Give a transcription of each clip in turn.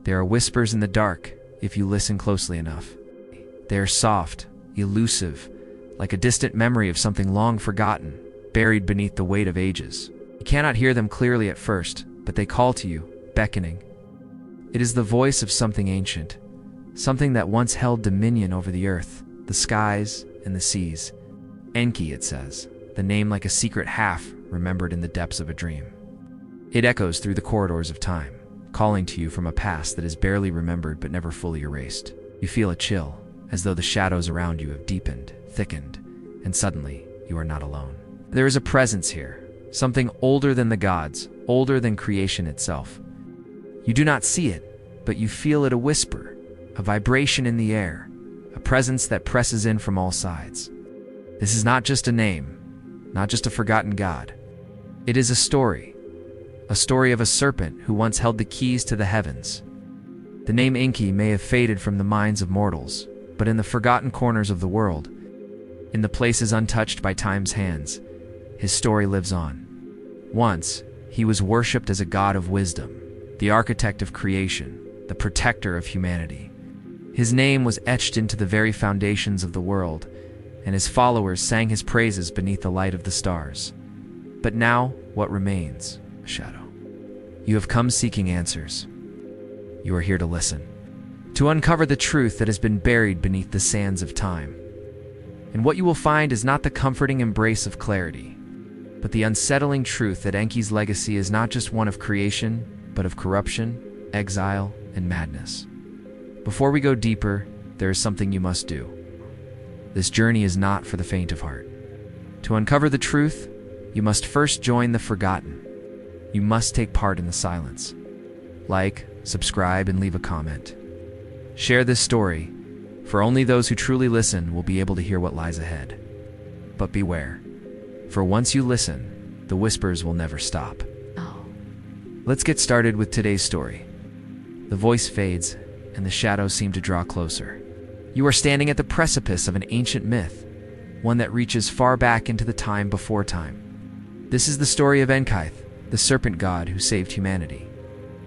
They are whispers in the dark if you listen closely enough. They are soft, elusive, like a distant memory of something long forgotten, buried beneath the weight of ages. You cannot hear them clearly at first, but they call to you, beckoning. It is the voice of something ancient, something that once held dominion over the earth, the skies, and the seas. Enki, it says, the name like a secret half remembered in the depths of a dream. It echoes through the corridors of time, calling to you from a past that is barely remembered but never fully erased. You feel a chill, as though the shadows around you have deepened, thickened, and suddenly you are not alone. There is a presence here, something older than the gods, older than creation itself. You do not see it, but you feel it, a whisper, a vibration in the air, a presence that presses in from all sides. This is not just a name, not just a forgotten god. It is a story of a serpent who once held the keys to the heavens. The name Enki may have faded from the minds of mortals, but in the forgotten corners of the world, in the places untouched by time's hands, his story lives on. Once, he was worshipped as a god of wisdom, the architect of creation, the protector of humanity. His name was etched into the very foundations of the world, and his followers sang his praises beneath the light of the stars. But now, what remains? A shadow. You have come seeking answers. You are here to listen, to uncover the truth that has been buried beneath the sands of time. And what you will find is not the comforting embrace of clarity, but the unsettling truth that Enki's legacy is not just one of creation, but of corruption, exile, and madness. Before we go deeper, there is something you must do. This journey is not for the faint of heart. To uncover the truth, you must first join the forgotten. You must take part in the silence. Like, subscribe, and leave a comment. Share this story, for only those who truly listen will be able to hear what lies ahead. But beware, for once you listen, the whispers will never stop. Let's get started with today's story. The voice fades, and the shadows seem to draw closer. You are standing at the precipice of an ancient myth, one that reaches far back into the time before time. This is the story of Enki, the serpent god who saved humanity.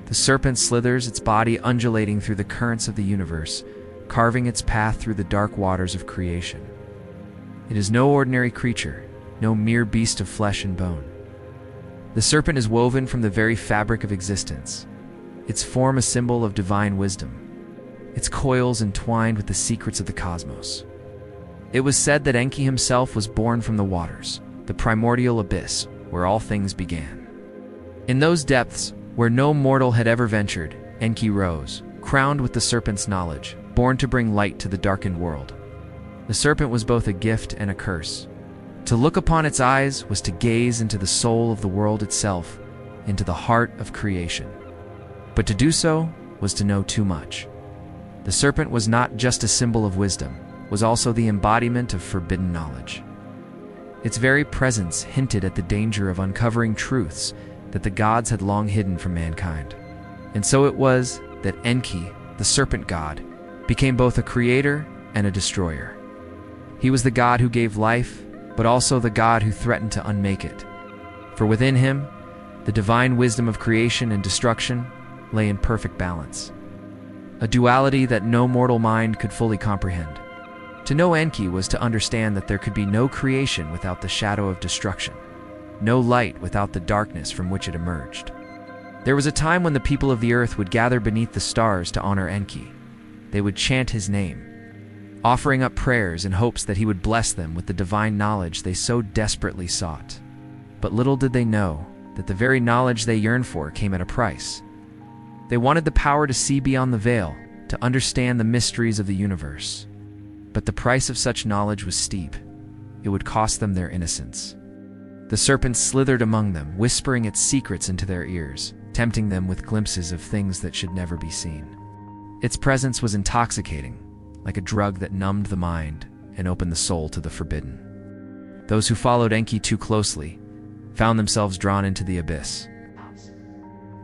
The serpent slithers, its body undulating through the currents of the universe, carving its path through the dark waters of creation. It is no ordinary creature, no mere beast of flesh and bone. The serpent is woven from the very fabric of existence, its form a symbol of divine wisdom, its coils entwined with the secrets of the cosmos. It was said that Enki himself was born from the waters, the primordial abyss where all things began. In those depths, where no mortal had ever ventured, Enki rose, crowned with the serpent's knowledge, born to bring light to the darkened world. The serpent was both a gift and a curse. To look upon its eyes was to gaze into the soul of the world itself, into the heart of creation. But to do so was to know too much. The serpent was not just a symbol of wisdom, was also the embodiment of forbidden knowledge. Its very presence hinted at the danger of uncovering truths that the gods had long hidden from mankind. And so it was that Enki, the serpent god, became both a creator and a destroyer. He was the god who gave life, but also the god who threatened to unmake it. For within him, the divine wisdom of creation and destruction lay in perfect balance, a duality that no mortal mind could fully comprehend. To know Enki was to understand that there could be no creation without the shadow of destruction, no light without the darkness from which it emerged. There was a time when the people of the earth would gather beneath the stars to honor Enki. They would chant his name, offering up prayers in hopes that he would bless them with the divine knowledge they so desperately sought. But little did they know that the very knowledge they yearned for came at a price. They wanted the power to see beyond the veil, to understand the mysteries of the universe. But the price of such knowledge was steep. It would cost them their innocence. The serpent slithered among them, whispering its secrets into their ears, tempting them with glimpses of things that should never be seen. Its presence was intoxicating, like a drug that numbed the mind and opened the soul to the forbidden. Those who followed Enki too closely found themselves drawn into the abyss,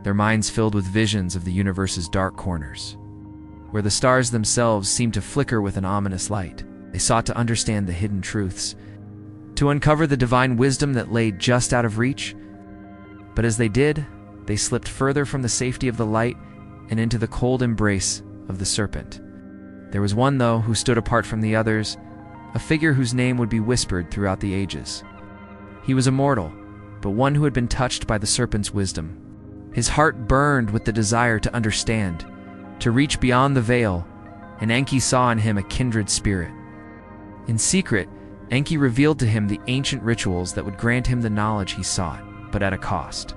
their minds filled with visions of the universe's dark corners, where the stars themselves seemed to flicker with an ominous light. They sought to understand the hidden truths, to uncover the divine wisdom that lay just out of reach. But as they did, they slipped further from the safety of the light and into the cold embrace of the serpent. There was one, though, who stood apart from the others, a figure whose name would be whispered throughout the ages. He was immortal, but one who had been touched by the serpent's wisdom. His heart burned with the desire to understand, to reach beyond the veil, and Enki saw in him a kindred spirit. In secret, Enki revealed to him the ancient rituals that would grant him the knowledge he sought, but at a cost.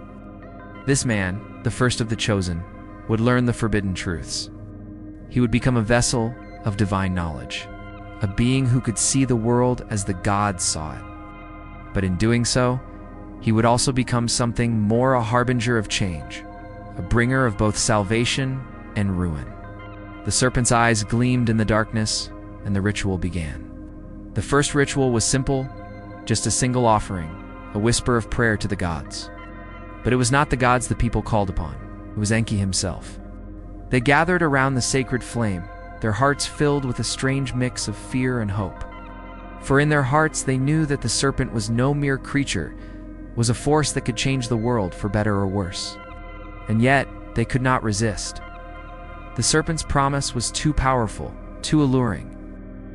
This man, the first of the chosen, would learn the forbidden truths. He would become a vessel of divine knowledge, a being who could see the world as the gods saw it. But in doing so, he would also become something more, a harbinger of change, a bringer of both salvation and ruin. The serpent's eyes gleamed in the darkness, and the ritual began. The first ritual was simple, just a single offering, a whisper of prayer to the gods. But it was not the gods the people called upon. It was Enki himself. They gathered around the sacred flame, their hearts filled with a strange mix of fear and hope. For in their hearts they knew that the serpent was no mere creature, was a force that could change the world for better or worse. And yet, they could not resist. The serpent's promise was too powerful, too alluring.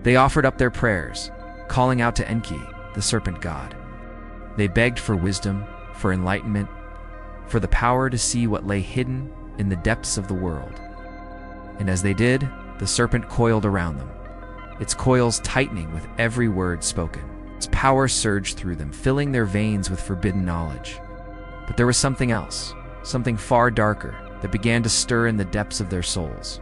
They offered up their prayers, calling out to Enki, the serpent god. They begged for wisdom, for enlightenment, for the power to see what lay hidden in the depths of the world. And as they did, the serpent coiled around them, its coils tightening with every word spoken. Its power surged through them, filling their veins with forbidden knowledge. But there was something else, something far darker, that began to stir in the depths of their souls.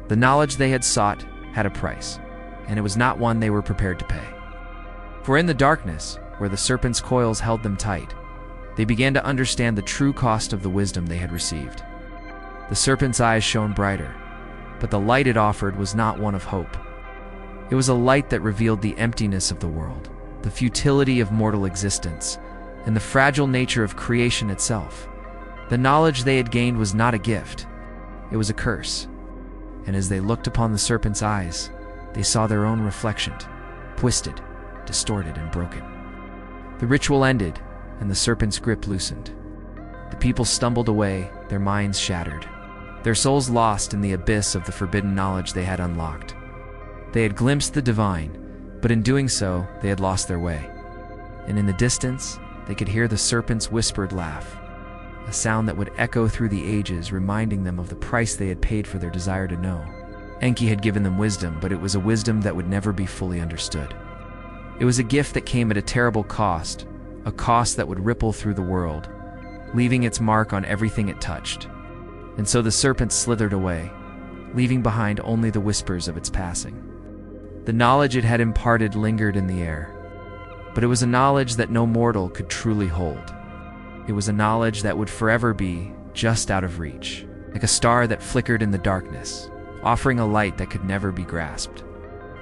The knowledge they had sought had a price, and it was not one they were prepared to pay. For in the darkness, where the serpent's coils held them tight, they began to understand the true cost of the wisdom they had received. The serpent's eyes shone brighter, but the light it offered was not one of hope. It was a light that revealed the emptiness of the world, the futility of mortal existence, and the fragile nature of creation itself. The knowledge they had gained was not a gift, it was a curse. And as they looked upon the serpent's eyes, they saw their own reflection, twisted, distorted, and broken. The ritual ended, and the serpent's grip loosened. The people stumbled away, their minds shattered, their souls lost in the abyss of the forbidden knowledge they had unlocked. They had glimpsed the divine, but in doing so, they had lost their way. And in the distance, they could hear the serpent's whispered laugh, a sound that would echo through the ages, reminding them of the price they had paid for their desire to know. Enki had given them wisdom, but it was a wisdom that would never be fully understood. It was a gift that came at a terrible cost, a cost that would ripple through the world, leaving its mark on everything it touched. And so the serpent slithered away, leaving behind only the whispers of its passing. The knowledge it had imparted lingered in the air, but it was a knowledge that no mortal could truly hold. It was a knowledge that would forever be just out of reach, like a star that flickered in the darkness, offering a light that could never be grasped.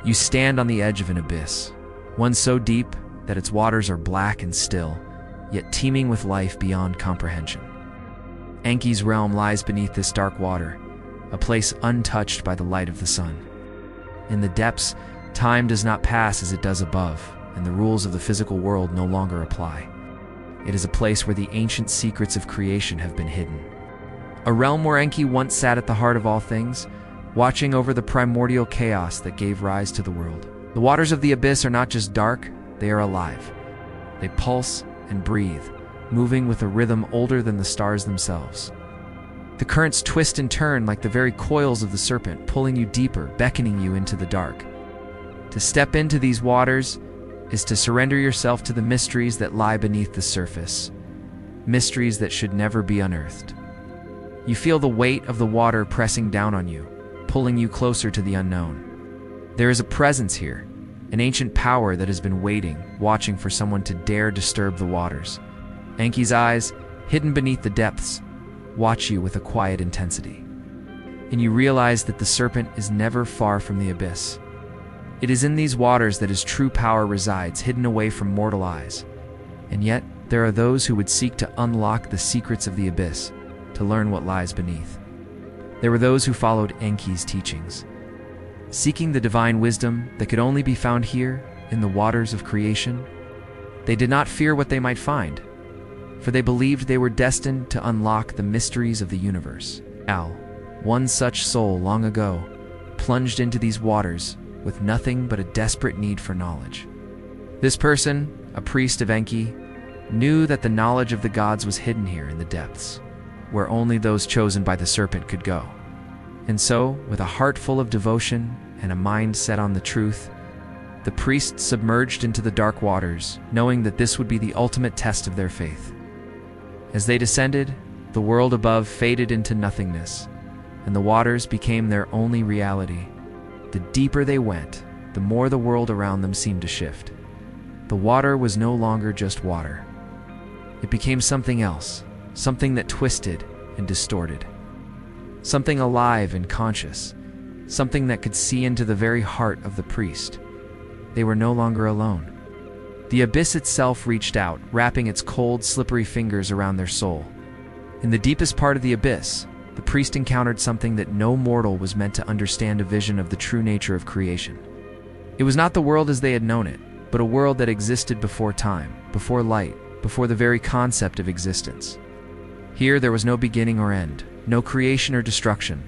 You stand on the edge of an abyss, one so deep that its waters are black and still, yet teeming with life beyond comprehension. Enki's realm lies beneath this dark water, a place untouched by the light of the sun. In the depths, time does not pass as it does above, and the rules of the physical world no longer apply. It is a place where the ancient secrets of creation have been hidden. A realm where Enki once sat at the heart of all things, watching over the primordial chaos that gave rise to the world. The waters of the abyss are not just dark, they are alive. They pulse and breathe, moving with a rhythm older than the stars themselves. The currents twist and turn like the very coils of the serpent, pulling you deeper, beckoning you into the dark. To step into these waters is to surrender yourself to the mysteries that lie beneath the surface, mysteries that should never be unearthed. You feel the weight of the water pressing down on you, pulling you closer to the unknown. There is a presence here, an ancient power that has been waiting, watching for someone to dare disturb the waters. Enki's eyes, hidden beneath the depths, watch you with a quiet intensity. And you realize that the serpent is never far from the abyss. It is in these waters that his true power resides, hidden away from mortal eyes. And yet, there are those who would seek to unlock the secrets of the abyss, to learn what lies beneath. There were those who followed Enki's teachings, seeking the divine wisdom that could only be found here, in the waters of creation. They did not fear what they might find, for they believed they were destined to unlock the mysteries of the universe. One such soul long ago plunged into these waters with nothing but a desperate need for knowledge. This person, a priest of Enki, knew that the knowledge of the gods was hidden here in the depths, where only those chosen by the serpent could go. And so, with a heart full of devotion and a mind set on the truth, the priest submerged into the dark waters, knowing that this would be the ultimate test of their faith. As they descended, the world above faded into nothingness, and the waters became their only reality. The deeper they went, the more the world around them seemed to shift. The water was no longer just water. It became something else, something that twisted and distorted. Something alive and conscious, something that could see into the very heart of the priest. They were no longer alone. The abyss itself reached out, wrapping its cold, slippery fingers around their soul. In the deepest part of the abyss, the priest encountered something that no mortal was meant to understand: a vision of the true nature of creation. It was not the world as they had known it, but a world that existed before time, before light, before the very concept of existence. Here there was no beginning or end, no creation or destruction,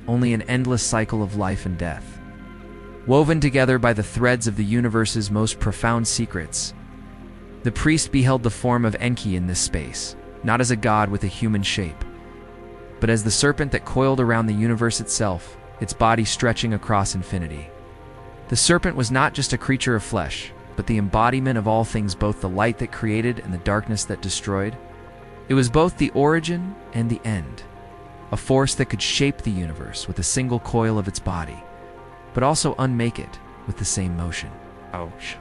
only an endless cycle of life and death. Woven together by the threads of the universe's most profound secrets, the priest beheld the form of Enki in this space, not as a god with a human shape, but as the serpent that coiled around the universe itself, its body stretching across infinity. The serpent was not just a creature of flesh, but the embodiment of all things, both the light that created and the darkness that destroyed. It was both the origin and the end, a force that could shape the universe with a single coil of its body, but also unmake it with the same motion. Ouch.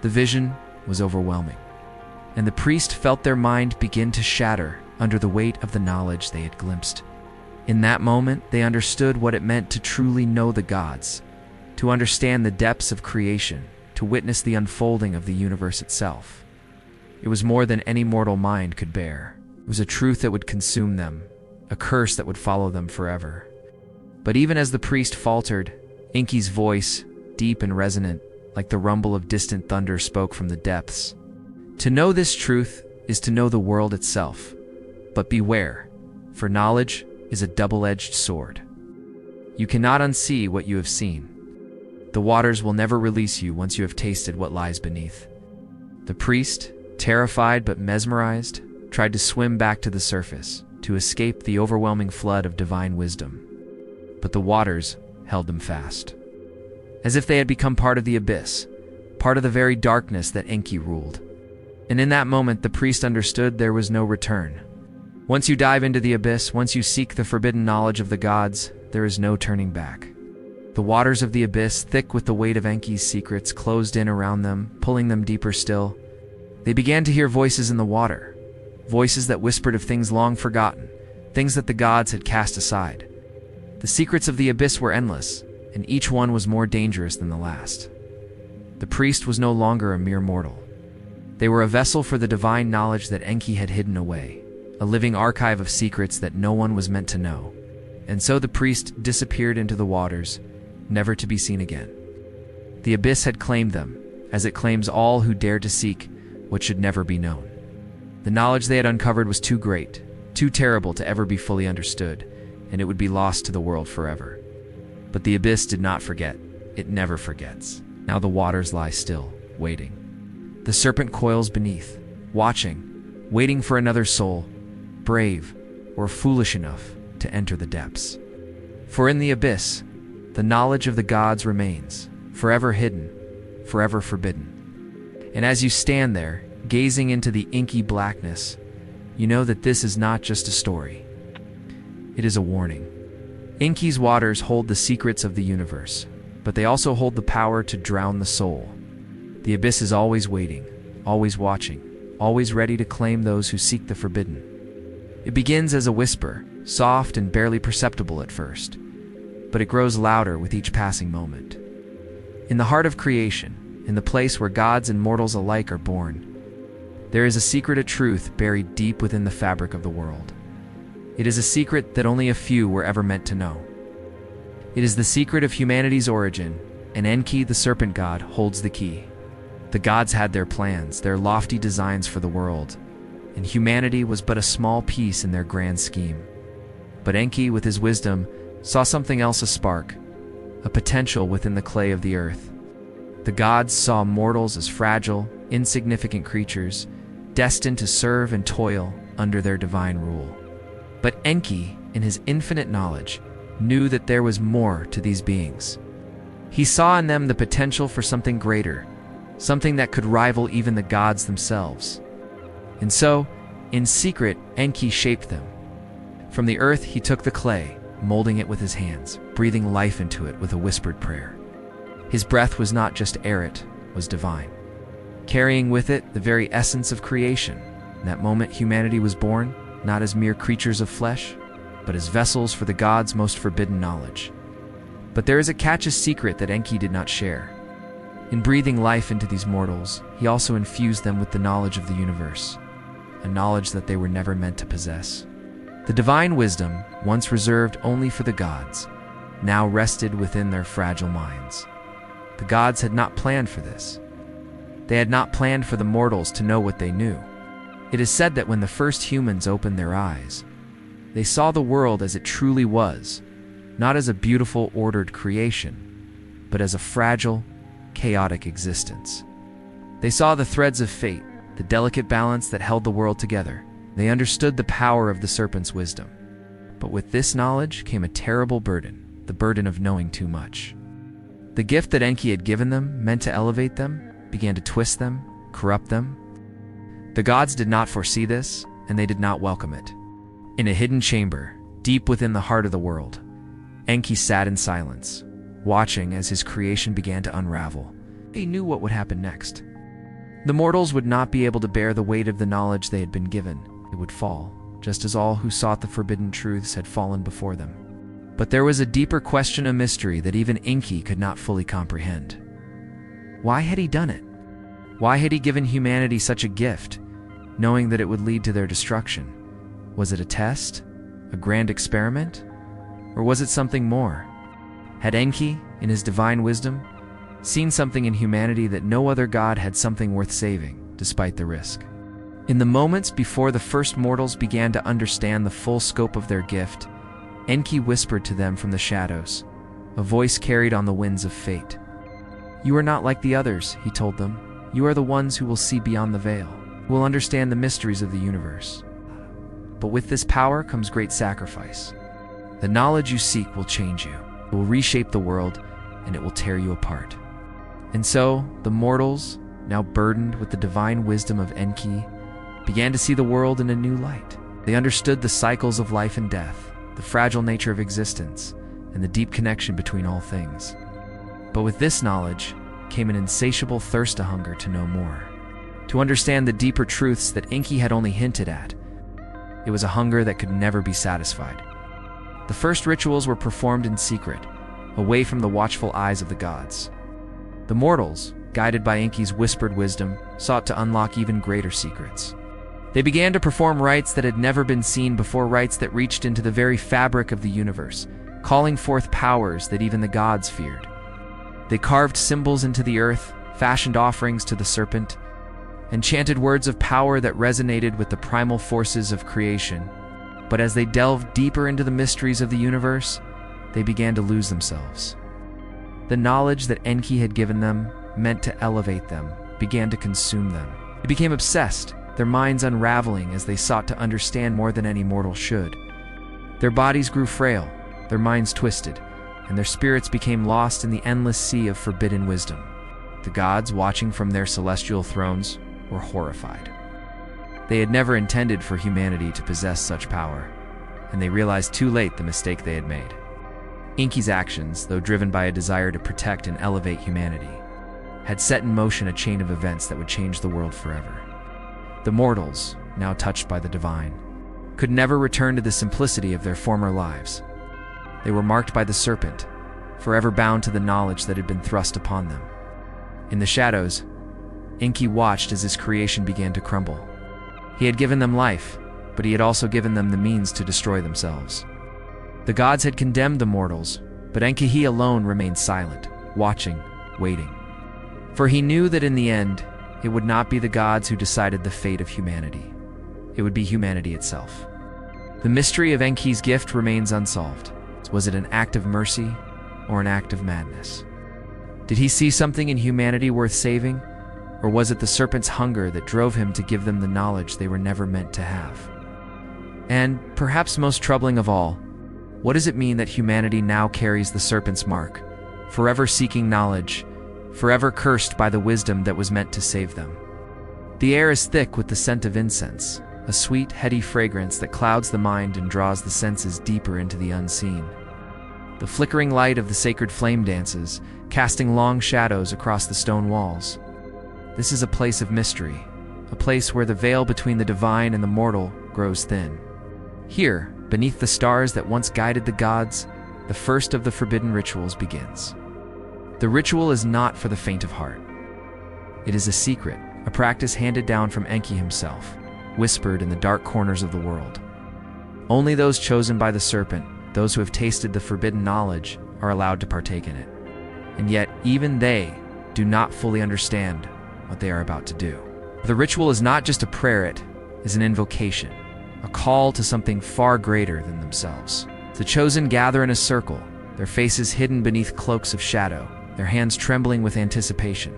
The vision was overwhelming, and the priest felt their mind begin to shatter under the weight of the knowledge they had glimpsed. In that moment, they understood what it meant to truly know the gods, to understand the depths of creation, to witness the unfolding of the universe itself. It was more than any mortal mind could bear. It was a truth that would consume them, a curse that would follow them forever. But even as the priest faltered, Enki's voice, deep and resonant, like the rumble of distant thunder, spoke from the depths. To know this truth is to know the world itself. But beware, for knowledge is a double-edged sword. You cannot unsee what you have seen. The waters will never release you once you have tasted what lies beneath. The priest, terrified but mesmerized, tried to swim back to the surface, to escape the overwhelming flood of divine wisdom. But the waters held them fast, as if they had become part of the abyss, part of the very darkness that Enki ruled. And in that moment, the priest understood there was no return. Once you dive into the abyss, once you seek the forbidden knowledge of the gods, there is no turning back. The waters of the abyss, thick with the weight of Enki's secrets, closed in around them, pulling them deeper still. They began to hear voices in the water, voices that whispered of things long forgotten, things that the gods had cast aside. The secrets of the abyss were endless, and each one was more dangerous than the last. The priest was no longer a mere mortal. They were a vessel for the divine knowledge that Enki had hidden away, a living archive of secrets that no one was meant to know. And so the priest disappeared into the waters, never to be seen again. The abyss had claimed them, as it claims all who dare to seek what should never be known. The knowledge they had uncovered was too great, too terrible to ever be fully understood, and it would be lost to the world forever. But the abyss did not forget. It never forgets. Now the waters lie still, waiting. The serpent coils beneath, watching, waiting for another soul, brave or foolish enough to enter the depths. For in the abyss, the knowledge of the gods remains, forever hidden, forever forbidden. And as you stand there, gazing into the inky blackness, you know that this is not just a story. It is a warning. Enki's waters hold the secrets of the universe, but they also hold the power to drown the soul. The abyss is always waiting, always watching, always ready to claim those who seek the forbidden. It begins as a whisper, soft and barely perceptible at first, but it grows louder with each passing moment. In the heart of creation, in the place where gods and mortals alike are born, there is a secret of truth buried deep within the fabric of the world. It is a secret that only a few were ever meant to know. It is the secret of humanity's origin, and Enki, the serpent god, holds the key. The gods had their plans, their lofty designs for the world, and humanity was but a small piece in their grand scheme. But Enki, with his wisdom, saw something else, a spark, a potential within the clay of the earth. The gods saw mortals as fragile, insignificant creatures, destined to serve and toil under their divine rule. But Enki, in his infinite knowledge, knew that there was more to these beings. He saw in them the potential for something greater, something that could rival even the gods themselves. And so, in secret, Enki shaped them. From the earth he took the clay, molding it with his hands, breathing life into it with a whispered prayer. His breath was not just air, it was divine, carrying with it the very essence of creation. In that moment, humanity was born, not as mere creatures of flesh, but as vessels for the gods' most forbidden knowledge. But there is a catch, a secret that Enki did not share. In breathing life into these mortals, he also infused them with the knowledge of the universe, a knowledge that they were never meant to possess. The divine wisdom, once reserved only for the gods, now rested within their fragile minds. The gods had not planned for this. They had not planned for the mortals to know what they knew. It is said that when the first humans opened their eyes, they saw the world as it truly was, not as a beautiful, ordered creation, but as a fragile, chaotic existence. They saw the threads of fate, the delicate balance that held the world together. They understood the power of the serpent's wisdom. But with this knowledge came a terrible burden, the burden of knowing too much. The gift that Enki had given them, meant to elevate them, began to twist them, corrupt them. The gods did not foresee this, and they did not welcome it. In a hidden chamber, deep within the heart of the world, Enki sat in silence, watching as his creation began to unravel. He knew what would happen next. The mortals would not be able to bear the weight of the knowledge they had been given. It would fall, just as all who sought the forbidden truths had fallen before them. But there was a deeper question, a mystery that even Enki could not fully comprehend. Why had he done it? Why had he given humanity such a gift, knowing that it would lead to their destruction? Was it a test? A grand experiment? Or was it something more? Had Enki, in his divine wisdom, seen something in humanity that no other god had, something worth saving, despite the risk? In the moments before the first mortals began to understand the full scope of their gift, Enki whispered to them from the shadows, a voice carried on the winds of fate. "You are not like the others," he told them. "You are the ones who will see beyond the veil, who will understand the mysteries of the universe. But with this power comes great sacrifice. The knowledge you seek will change you, it will reshape the world, and it will tear you apart." And so, the mortals, now burdened with the divine wisdom of Enki, began to see the world in a new light. They understood the cycles of life and death, the fragile nature of existence, and the deep connection between all things. But with this knowledge came an insatiable thirst, a hunger to know more, to understand the deeper truths that Enki had only hinted at. It was a hunger that could never be satisfied. The first rituals were performed in secret, away from the watchful eyes of the gods. The mortals, guided by Enki's whispered wisdom, sought to unlock even greater secrets. They began to perform rites that had never been seen before, rites that reached into the very fabric of the universe, calling forth powers that even the gods feared. They carved symbols into the earth, fashioned offerings to the serpent, and chanted words of power that resonated with the primal forces of creation. But as they delved deeper into the mysteries of the universe, they began to lose themselves. The knowledge that Enki had given them, meant to elevate them, began to consume them. They became obsessed, their minds unraveling as they sought to understand more than any mortal should. Their bodies grew frail, their minds twisted, and their spirits became lost in the endless sea of forbidden wisdom. The gods, watching from their celestial thrones, were horrified. They had never intended for humanity to possess such power, and they realized too late the mistake they had made. Enki's actions, though driven by a desire to protect and elevate humanity, had set in motion a chain of events that would change the world forever. The mortals, now touched by the divine, could never return to the simplicity of their former lives. They were marked by the serpent, forever bound to the knowledge that had been thrust upon them. In the shadows, Enki watched as his creation began to crumble. He had given them life, but he had also given them the means to destroy themselves. The gods had condemned the mortals, but Enki alone remained silent, watching, waiting. For he knew that in the end, it would not be the gods who decided the fate of humanity. It would be humanity itself. The mystery of Enki's gift remains unsolved. Was it an act of mercy or an act of madness? Did he see something in humanity worth saving? Or was it the serpent's hunger that drove him to give them the knowledge they were never meant to have? And, perhaps most troubling of all, what does it mean that humanity now carries the serpent's mark, forever seeking knowledge, forever cursed by the wisdom that was meant to save them? The air is thick with the scent of incense, a sweet, heady fragrance that clouds the mind and draws the senses deeper into the unseen. The flickering light of the sacred flame dances, casting long shadows across the stone walls. This is a place of mystery, a place where the veil between the divine and the mortal grows thin. Here, beneath the stars that once guided the gods, the first of the forbidden rituals begins. The ritual is not for the faint of heart. It is a secret, a practice handed down from Enki himself, whispered in the dark corners of the world. Only those chosen by the serpent, those who have tasted the forbidden knowledge, are allowed to partake in it. And yet, even they do not fully understand what they are about to do. The ritual is not just a prayer, it is an invocation, a call to something far greater than themselves. The chosen gather in a circle, their faces hidden beneath cloaks of shadow, their hands trembling with anticipation.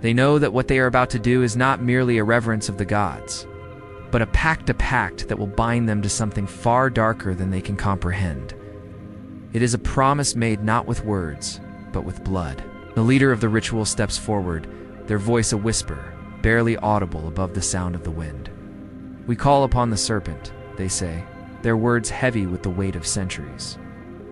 They know that what they are about to do is not merely a reverence of the gods, but a pact that will bind them to something far darker than they can comprehend. It is a promise made not with words, but with blood. The leader of the ritual steps forward, their voice a whisper, barely audible above the sound of the wind. "We call upon the serpent," they say, their words heavy with the weight of centuries.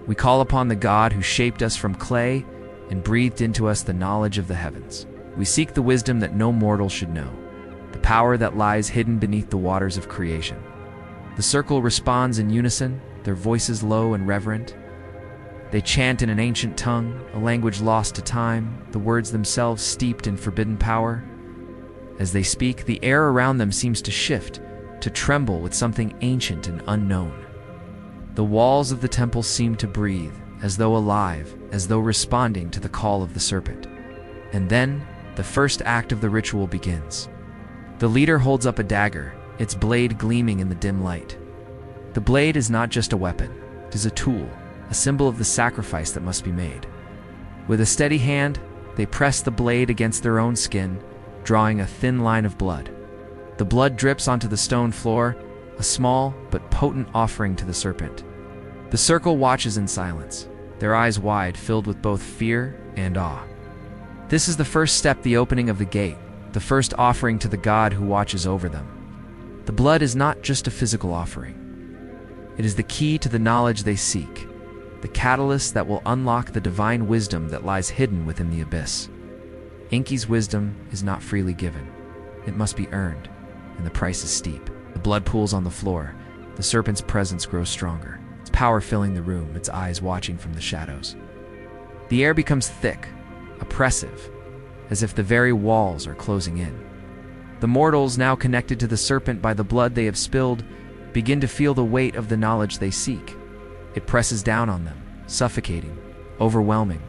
"We call upon the God who shaped us from clay and breathed into us the knowledge of the heavens. We seek the wisdom that no mortal should know, the power that lies hidden beneath the waters of creation." The circle responds in unison, their voices low and reverent. They chant in an ancient tongue, a language lost to time, the words themselves steeped in forbidden power. As they speak, the air around them seems to shift, to tremble with something ancient and unknown. The walls of the temple seem to breathe, as though alive, as though responding to the call of the serpent. And then, the first act of the ritual begins. The leader holds up a dagger, its blade gleaming in the dim light. The blade is not just a weapon, it is a tool, a symbol of the sacrifice that must be made. With a steady hand, they press the blade against their own skin, drawing a thin line of blood. The blood drips onto the stone floor, a small but potent offering to the serpent. The circle watches in silence, their eyes wide, filled with both fear and awe. This is the first step, the opening of the gate, the first offering to the God who watches over them. The blood is not just a physical offering. It is the key to the knowledge they seek, the catalyst that will unlock the divine wisdom that lies hidden within the abyss. Enki's wisdom is not freely given. It must be earned, and the price is steep. The blood pools on the floor. The serpent's presence grows stronger, its power filling the room, its eyes watching from the shadows. The air becomes thick, oppressive, as if the very walls are closing in. The mortals, now connected to the serpent by the blood they have spilled, begin to feel the weight of the knowledge they seek. It presses down on them, suffocating, overwhelming.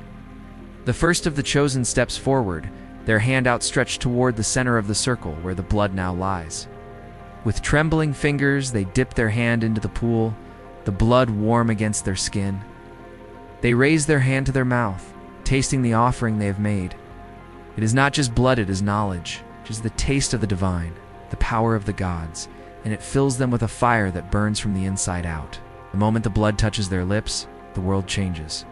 The first of the chosen steps forward, their hand outstretched toward the center of the circle where the blood now lies. With trembling fingers, they dip their hand into the pool, the blood warm against their skin. They raise their hand to their mouth, tasting the offering they have made. It is not just blood, it is knowledge. It is the taste of the divine, the power of the gods, and it fills them with a fire that burns from the inside out. The moment the blood touches their lips, the world changes.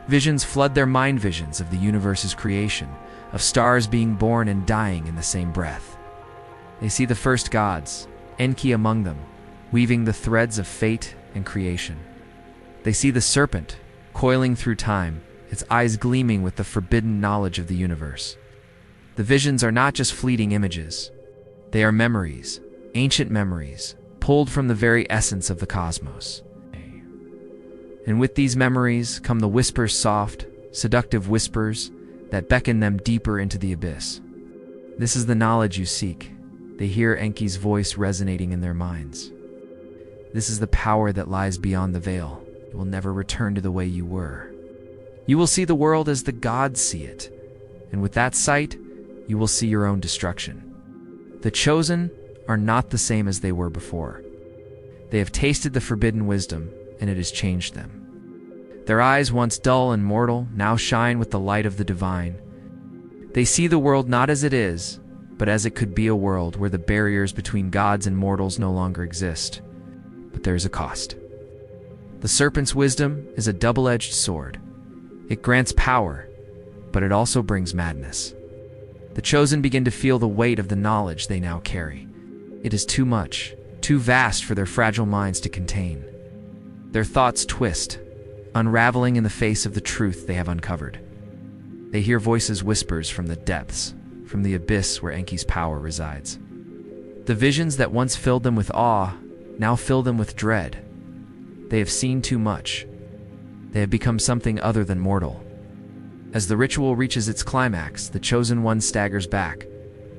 Visions flood their mind, visions of the universe's creation, of stars being born and dying in the same breath. They see the first gods, Enki among them, weaving the threads of fate and creation. They see the serpent, coiling through time, its eyes gleaming with the forbidden knowledge of the universe. The visions are not just fleeting images. They are memories, ancient memories, pulled from the very essence of the cosmos. And with these memories come the whispers, soft, seductive whispers that beckon them deeper into the abyss. This is the knowledge you seek. They hear Enki's voice resonating in their minds. This is the power that lies beyond the veil. You will never return to the way you were. You will see the world as the gods see it, and with that sight, you will see your own destruction. The chosen are not the same as they were before. They have tasted the forbidden wisdom, and it has changed them. Their eyes, once dull and mortal, now shine with the light of the divine. They see the world not as it is, but as it could be, a world where the barriers between gods and mortals no longer exist. But there is a cost. The serpent's wisdom is a double-edged sword. It grants power, but it also brings madness. The chosen begin to feel the weight of the knowledge they now carry. It is too much, too vast for their fragile minds to contain. Their thoughts twist, unraveling in the face of the truth they have uncovered. They hear voices, whispers from the depths, from the abyss where Enki's power resides. The visions that once filled them with awe now fill them with dread. They have seen too much. They have become something other than mortal. As the ritual reaches its climax, the chosen one staggers back,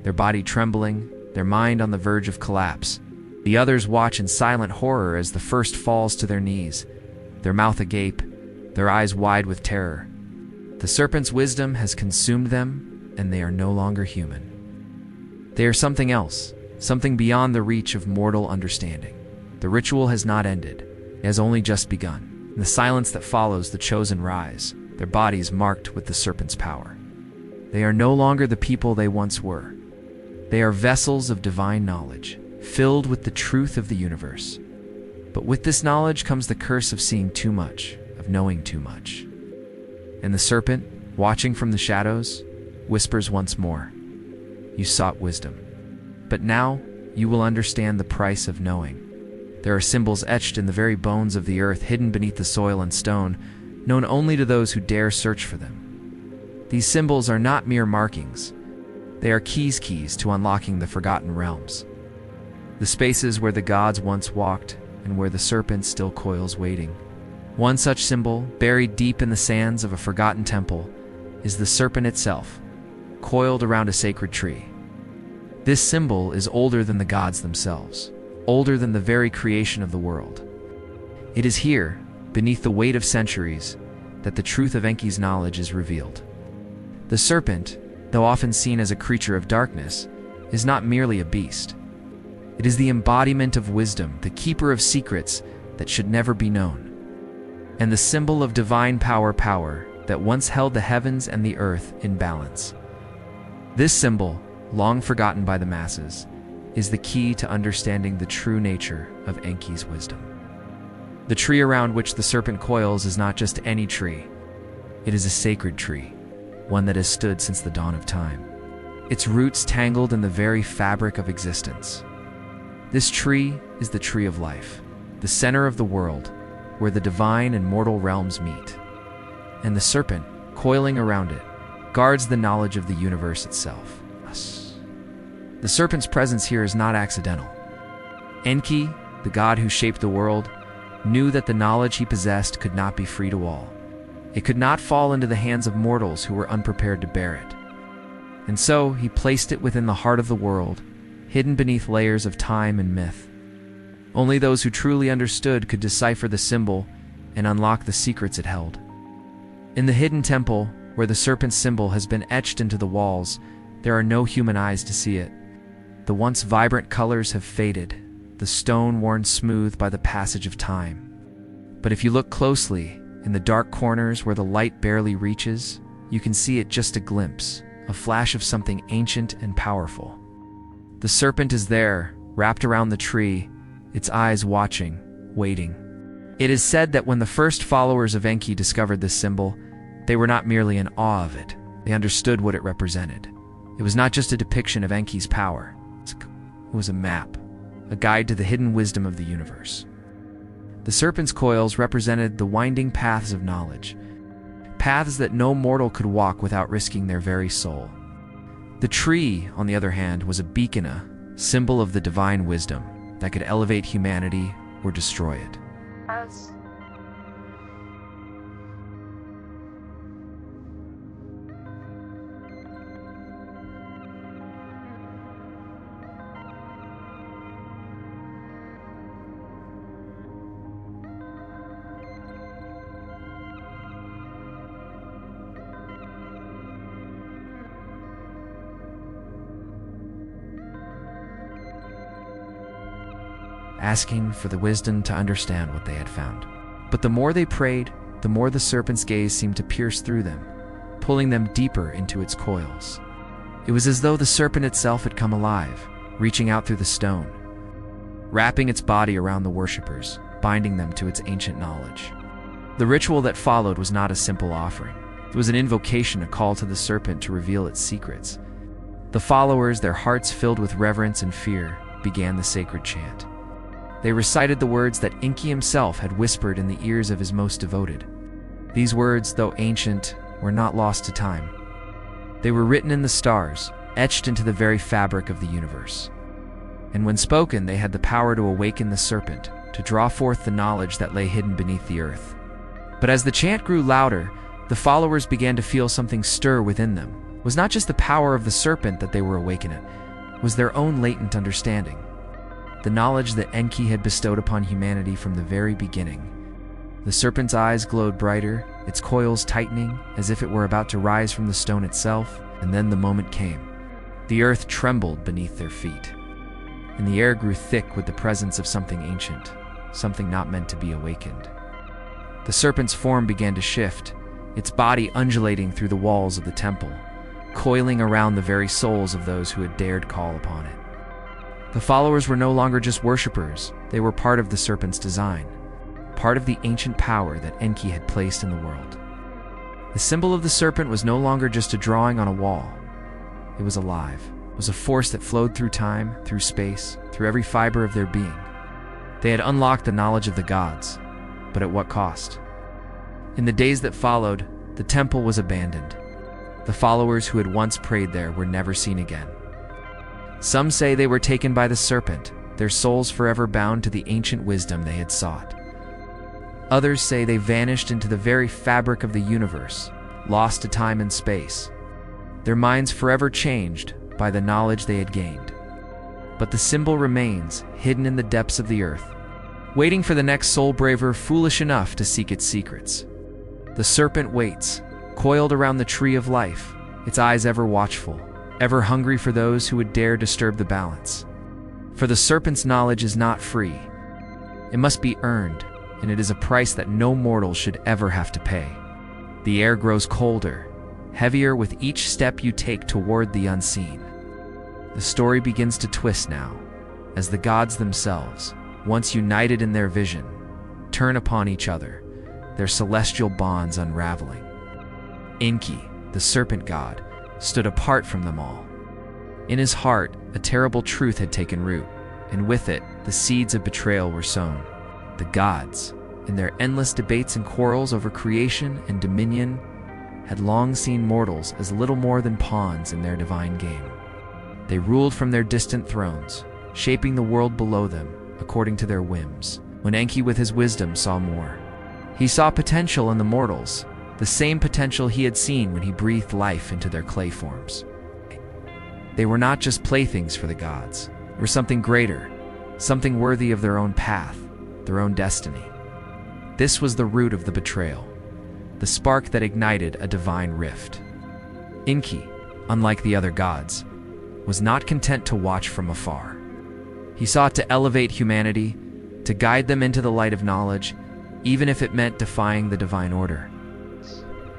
their body trembling, their mind on the verge of collapse. The others watch in silent horror as the first falls to their knees, their mouth agape, their eyes wide with terror. The serpent's wisdom has consumed them, and they are no longer human. They are something else, something beyond the reach of mortal understanding. The ritual has not ended. It has only just begun. In the silence that follows, the chosen rise, their bodies marked with the serpent's power. They are no longer the people they once were. They are vessels of divine knowledge, filled with the truth of the universe. But with this knowledge comes the curse of seeing too much, of knowing too much. And the serpent, watching from the shadows, whispers once more, "You sought wisdom, but now you will understand the price of knowing." There are symbols etched in the very bones of the earth, hidden beneath the soil and stone, known only to those who dare search for them. These symbols are not mere markings. They are keys to unlocking the forgotten realms. The spaces where the gods once walked and where the serpent still coils waiting. One such symbol, buried deep in the sands of a forgotten temple, is the serpent itself, coiled around a sacred tree. This symbol is older than the gods themselves, older than the very creation of the world. It is here, beneath the weight of centuries, that the truth of Enki's knowledge is revealed. The serpent, though often seen as a creature of darkness, is not merely a beast. It is the embodiment of wisdom, the keeper of secrets that should never be known, and the symbol of divine power that once held the heavens and the earth in balance. This symbol, long forgotten by the masses, is the key to understanding the true nature of Enki's wisdom. The tree around which the serpent coils is not just any tree. It is a sacred tree, one that has stood since the dawn of time, its roots tangled in the very fabric of existence. This tree is the tree of life, the center of the world, where the divine and mortal realms meet. And the serpent, coiling around it, guards the knowledge of the universe itself. The serpent's presence here is not accidental. Enki, the god who shaped the world, knew that the knowledge he possessed could not be free to all. It could not fall into the hands of mortals who were unprepared to bear it. And so he placed it within the heart of the world, hidden beneath layers of time and myth. Only those who truly understood could decipher the symbol and unlock the secrets it held. In the hidden temple, where the serpent's symbol has been etched into the walls, there are no human eyes to see it. The once vibrant colors have faded, the stone worn smooth by the passage of time. But if you look closely, in the dark corners where the light barely reaches, you can see it just a glimpse, a flash of something ancient and powerful. The serpent is there, wrapped around the tree, its eyes watching, waiting. It is said that when the first followers of Enki discovered this symbol, they were not merely in awe of it, they understood what it represented. It was not just a depiction of Enki's power. It was a map, a guide to the hidden wisdom of the universe. The serpent's coils represented the winding paths of knowledge, paths that no mortal could walk without risking their very soul. The tree, on the other hand, was a beacon, a symbol of the divine wisdom that could elevate humanity or destroy it. Asking for the wisdom to understand what they had found. But the more they prayed, the more the serpent's gaze seemed to pierce through them, pulling them deeper into its coils. It was as though the serpent itself had come alive, reaching out through the stone, wrapping its body around the worshippers, binding them to its ancient knowledge. The ritual that followed was not a simple offering. It was an invocation, a call to the serpent to reveal its secrets. The followers, their hearts filled with reverence and fear, began the sacred chant. They recited the words that Enki himself had whispered in the ears of his most devoted. These words, though ancient, were not lost to time. They were written in the stars, etched into the very fabric of the universe. And when spoken, they had the power to awaken the serpent, to draw forth the knowledge that lay hidden beneath the earth. But as the chant grew louder, the followers began to feel something stir within them. It was not just the power of the serpent that they were awakening, it was their own latent understanding. The knowledge that Enki had bestowed upon humanity from the very beginning. The serpent's eyes glowed brighter, its coils tightening, as if it were about to rise from the stone itself, and then the moment came. The earth trembled beneath their feet, and the air grew thick with the presence of something ancient, something not meant to be awakened. The serpent's form began to shift, its body undulating through the walls of the temple, coiling around the very souls of those who had dared call upon it. The followers were no longer just worshippers, they were part of the serpent's design, part of the ancient power that Enki had placed in the world. The symbol of the serpent was no longer just a drawing on a wall. It was alive. It was a force that flowed through time, through space, through every fiber of their being. They had unlocked the knowledge of the gods, but at what cost? In the days that followed, the temple was abandoned. The followers who had once prayed there were never seen again. Some say they were taken by the serpent, their souls forever bound to the ancient wisdom they had sought. Others say they vanished into the very fabric of the universe, lost to time and space, their minds forever changed by the knowledge they had gained. But the symbol remains, hidden in the depths of the earth, waiting for the next soul braver foolish enough to seek its secrets. The serpent waits, coiled around the tree of life, its eyes ever watchful, ever hungry for those who would dare disturb the balance. For the serpent's knowledge is not free. It must be earned, and it is a price that no mortal should ever have to pay. The air grows colder, heavier with each step you take toward the unseen. The story begins to twist now, as the gods themselves, once united in their vision, turn upon each other, their celestial bonds unraveling. Enki, the serpent god, stood apart from them all. In his heart, a terrible truth had taken root, and with it, the seeds of betrayal were sown. The gods, in their endless debates and quarrels over creation and dominion, had long seen mortals as little more than pawns in their divine game. They ruled from their distant thrones, shaping the world below them according to their whims. When Enki with his wisdom saw more, he saw potential in the mortals, the same potential he had seen when he breathed life into their clay forms. They were not just playthings for the gods, they were something greater, something worthy of their own path, their own destiny. This was the root of the betrayal, the spark that ignited a divine rift. Enki, unlike the other gods, was not content to watch from afar. He sought to elevate humanity, to guide them into the light of knowledge, even if it meant defying the divine order.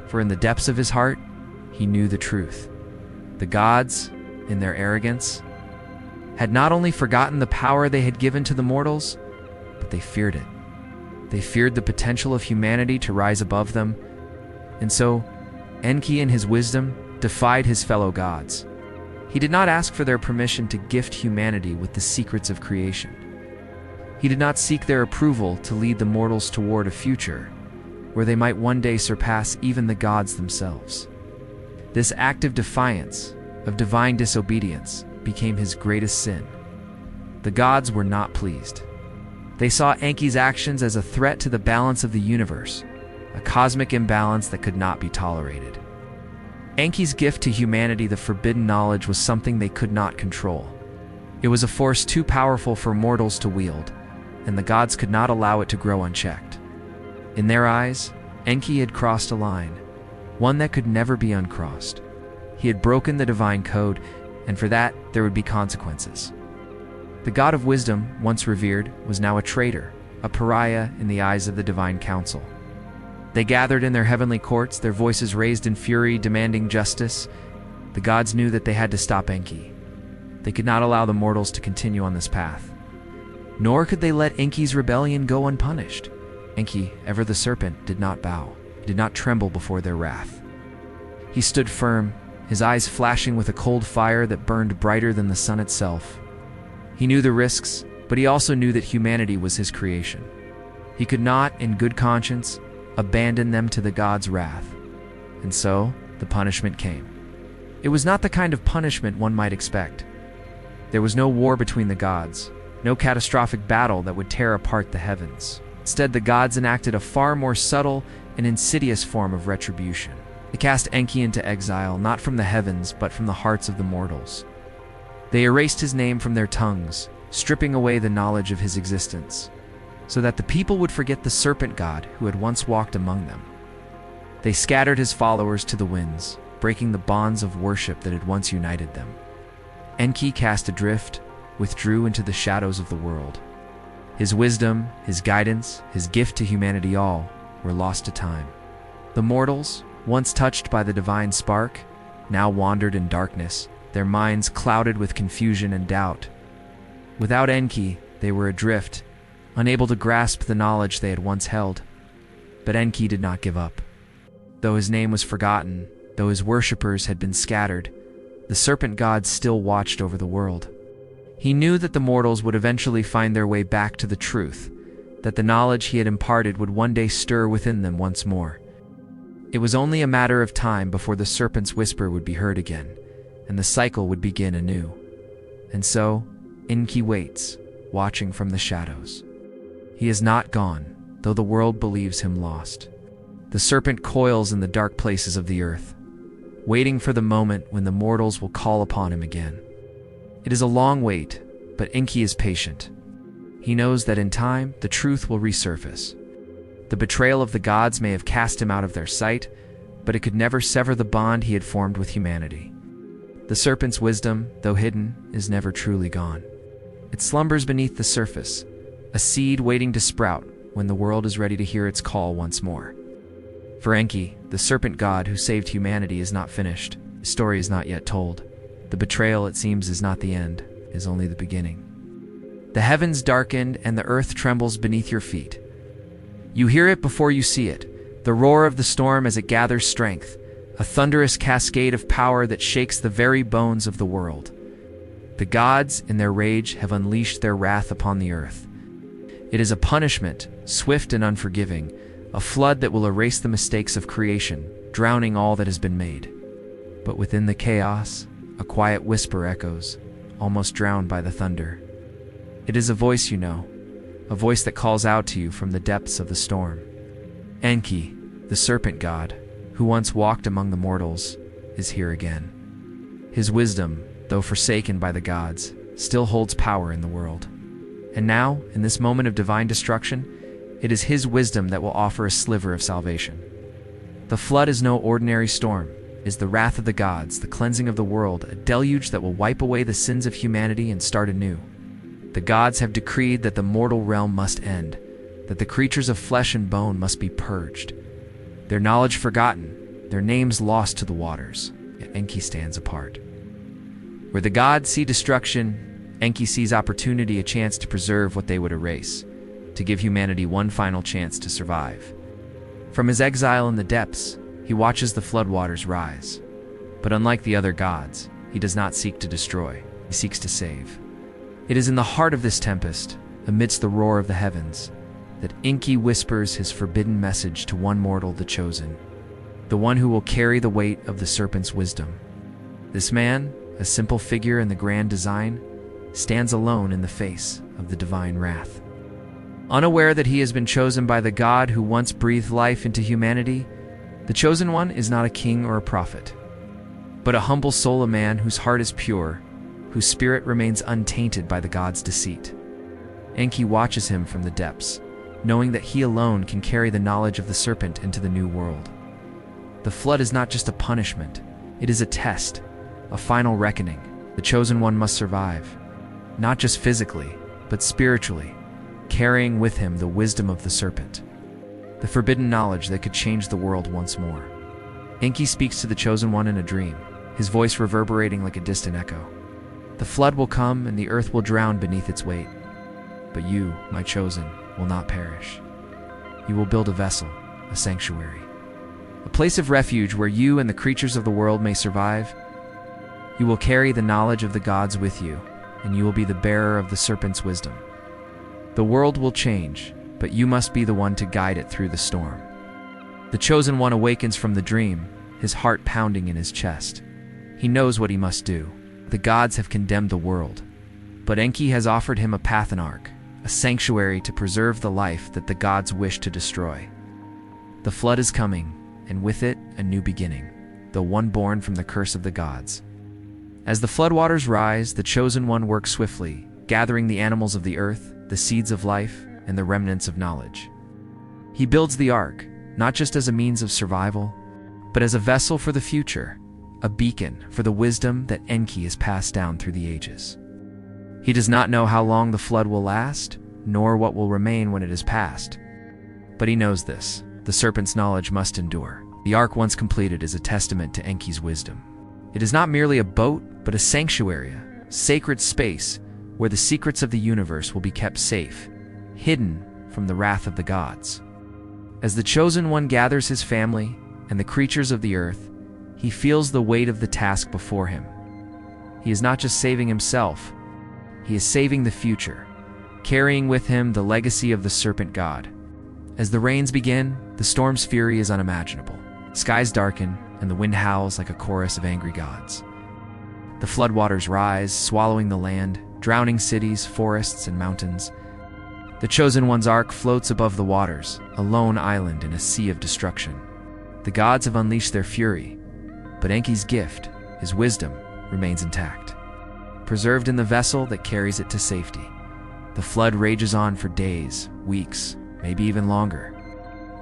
For in the depths of his heart, he knew the truth. The gods, in their arrogance, had not only forgotten the power they had given to the mortals, but they feared it. They feared the potential of humanity to rise above them, and so Enki in his wisdom defied his fellow gods. He did not ask for their permission to gift humanity with the secrets of creation. He did not seek their approval to lead the mortals toward a future where they might one day surpass even the gods themselves. This act of defiance, of divine disobedience, became his greatest sin. The gods were not pleased. They saw Enki's actions as a threat to the balance of the universe, a cosmic imbalance that could not be tolerated. Enki's gift to humanity, the forbidden knowledge, was something they could not control. It was a force too powerful for mortals to wield, and the gods could not allow it to grow unchecked. In their eyes, Enki had crossed a line, one that could never be uncrossed. He had broken the divine code, and for that there would be consequences. The god of wisdom, once revered, was now a traitor, a pariah in the eyes of the divine council. They gathered in their heavenly courts, their voices raised in fury, demanding justice. The gods knew that they had to stop Enki. They could not allow the mortals to continue on this path. Nor could they let Enki's rebellion go unpunished. Enki, ever the serpent, did not bow. He did not tremble before their wrath. He stood firm, his eyes flashing with a cold fire that burned brighter than the sun itself. He knew the risks, but he also knew that humanity was his creation. He could not, in good conscience, abandon them to the gods' wrath. And so, the punishment came. It was not the kind of punishment one might expect. There was no war between the gods, no catastrophic battle that would tear apart the heavens. Instead, the gods enacted a far more subtle and insidious form of retribution. They cast Enki into exile, not from the heavens, but from the hearts of the mortals. They erased his name from their tongues, stripping away the knowledge of his existence, so that the people would forget the serpent god who had once walked among them. They scattered his followers to the winds, breaking the bonds of worship that had once united them. Enki, cast adrift, withdrew into the shadows of the world. His wisdom, his guidance, his gift to humanity all were lost to time. The mortals, once touched by the divine spark, now wandered in darkness, their minds clouded with confusion and doubt. Without Enki, they were adrift, unable to grasp the knowledge they had once held. But Enki did not give up. Though his name was forgotten, though his worshippers had been scattered, the serpent god still watched over the world. He knew that the mortals would eventually find their way back to the truth, that the knowledge he had imparted would one day stir within them once more. It was only a matter of time before the serpent's whisper would be heard again, and the cycle would begin anew. And so, Enki waits, watching from the shadows. He is not gone, though the world believes him lost. The serpent coils in the dark places of the earth, waiting for the moment when the mortals will call upon him again. It is a long wait, but Enki is patient. He knows that in time, the truth will resurface. The betrayal of the gods may have cast him out of their sight, but it could never sever the bond he had formed with humanity. The serpent's wisdom, though hidden, is never truly gone. It slumbers beneath the surface, a seed waiting to sprout when the world is ready to hear its call once more. For Enki, the serpent god who saved humanity, is not finished. His story is not yet told. The betrayal, it seems, is not the end, is only the beginning. The heavens darkened and the earth trembles beneath your feet. You hear it before you see it, the roar of the storm as it gathers strength, a thunderous cascade of power that shakes the very bones of the world. The gods, in their rage, have unleashed their wrath upon the earth. It is a punishment, swift and unforgiving, a flood that will erase the mistakes of creation, drowning all that has been made. But within the chaos, a quiet whisper echoes, almost drowned by the thunder. It is a voice you know, a voice that calls out to you from the depths of the storm. Enki, the serpent god, who once walked among the mortals, is here again. His wisdom, though forsaken by the gods, still holds power in the world. And now, in this moment of divine destruction, it is his wisdom that will offer a sliver of salvation. The flood is no ordinary storm. It is the wrath of the gods, the cleansing of the world, a deluge that will wipe away the sins of humanity and start anew. The gods have decreed that the mortal realm must end, that the creatures of flesh and bone must be purged, their knowledge forgotten, their names lost to the waters. Yet Enki stands apart. Where the gods see destruction, Enki sees opportunity, a chance to preserve what they would erase, to give humanity one final chance to survive. From his exile in the depths, he watches the floodwaters rise. But unlike the other gods, he does not seek to destroy, he seeks to save. It is in the heart of this tempest, amidst the roar of the heavens, that Enki whispers his forbidden message to one mortal, the chosen, the one who will carry the weight of the serpent's wisdom. This man, a simple figure in the grand design, stands alone in the face of the divine wrath. Unaware that he has been chosen by the God who once breathed life into humanity, the chosen one is not a king or a prophet, but a humble soul, a man whose heart is pure, whose spirit remains untainted by the god's deceit. Enki watches him from the depths, knowing that he alone can carry the knowledge of the serpent into the new world. The flood is not just a punishment, it is a test, a final reckoning. The chosen one must survive, not just physically, but spiritually, carrying with him the wisdom of the serpent. the forbidden knowledge that could change the world once more. Enki speaks to the Chosen One in a dream, his voice reverberating like a distant echo. The flood will come and the earth will drown beneath its weight. But you, my chosen, will not perish. You will build a vessel, a sanctuary, a place of refuge where you and the creatures of the world may survive. You will carry the knowledge of the gods with you, and you will be the bearer of the serpent's wisdom. The world will change, but you must be the one to guide it through the storm. The Chosen One awakens from the dream, his heart pounding in his chest. He knows what he must do. The gods have condemned the world, but Enki has offered him a Pantheon, a sanctuary to preserve the life that the gods wish to destroy. The flood is coming, and with it, a new beginning, the one born from the curse of the gods. As the floodwaters rise, the Chosen One works swiftly, gathering the animals of the earth, the seeds of life, and the remnants of knowledge. He builds the ark, not just as a means of survival, but as a vessel for the future, a beacon for the wisdom that Enki has passed down through the ages. He does not know how long the flood will last, nor what will remain when it is past. But he knows this: the serpent's knowledge must endure. The ark once completed is a testament to Enki's wisdom. It is not merely a boat, but a sanctuary, a sacred space where the secrets of the universe will be kept safe, hidden from the wrath of the gods. As the Chosen One gathers his family and the creatures of the earth, he feels the weight of the task before him. He is not just saving himself, he is saving the future, carrying with him the legacy of the serpent god. As the rains begin, the storm's fury is unimaginable. Skies darken, and the wind howls like a chorus of angry gods. The floodwaters rise, swallowing the land, drowning cities, forests, and mountains. The Chosen One's ark floats above the waters, a lone island in a sea of destruction. The gods have unleashed their fury, but Enki's gift, his wisdom, remains intact, preserved in the vessel that carries it to safety. The flood rages on for days, weeks, maybe even longer.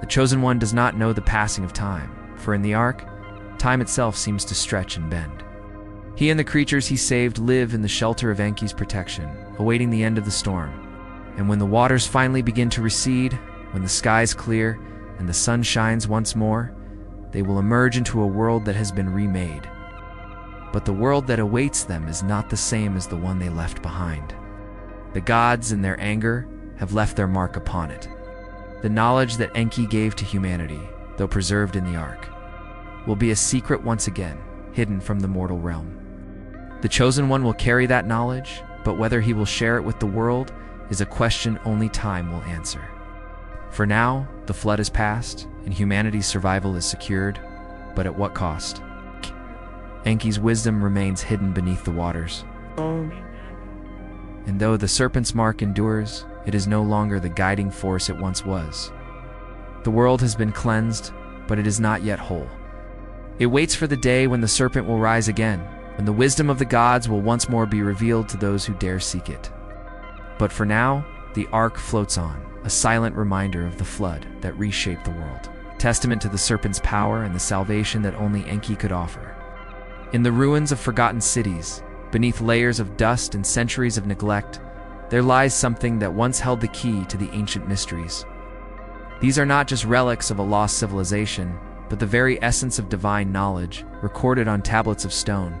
The Chosen One does not know the passing of time, for in the ark, time itself seems to stretch and bend. He and the creatures he saved live in the shelter of Enki's protection, awaiting the end of the storm. And when the waters finally begin to recede, when the skies clear and the sun shines once more, they will emerge into a world that has been remade. But the world that awaits them is not the same as the one they left behind. The gods, in their anger, have left their mark upon it. The knowledge that Enki gave to humanity, though preserved in the ark, will be a secret once again, hidden from the mortal realm. The Chosen One will carry that knowledge, but whether he will share it with the world is a question only time will answer. For now, the flood is past, and humanity's survival is secured, but at what cost? Enki's wisdom remains hidden beneath the waters. And though the serpent's mark endures, it is no longer the guiding force it once was. The world has been cleansed, but it is not yet whole. It waits for the day when the serpent will rise again, when the wisdom of the gods will once more be revealed to those who dare seek it. But for now, the ark floats on, a silent reminder of the flood that reshaped the world, testament to the serpent's power and the salvation that only Enki could offer. In the ruins of forgotten cities, beneath layers of dust and centuries of neglect, there lies something that once held the key to the ancient mysteries. These are not just relics of a lost civilization, but the very essence of divine knowledge, recorded on tablets of stone.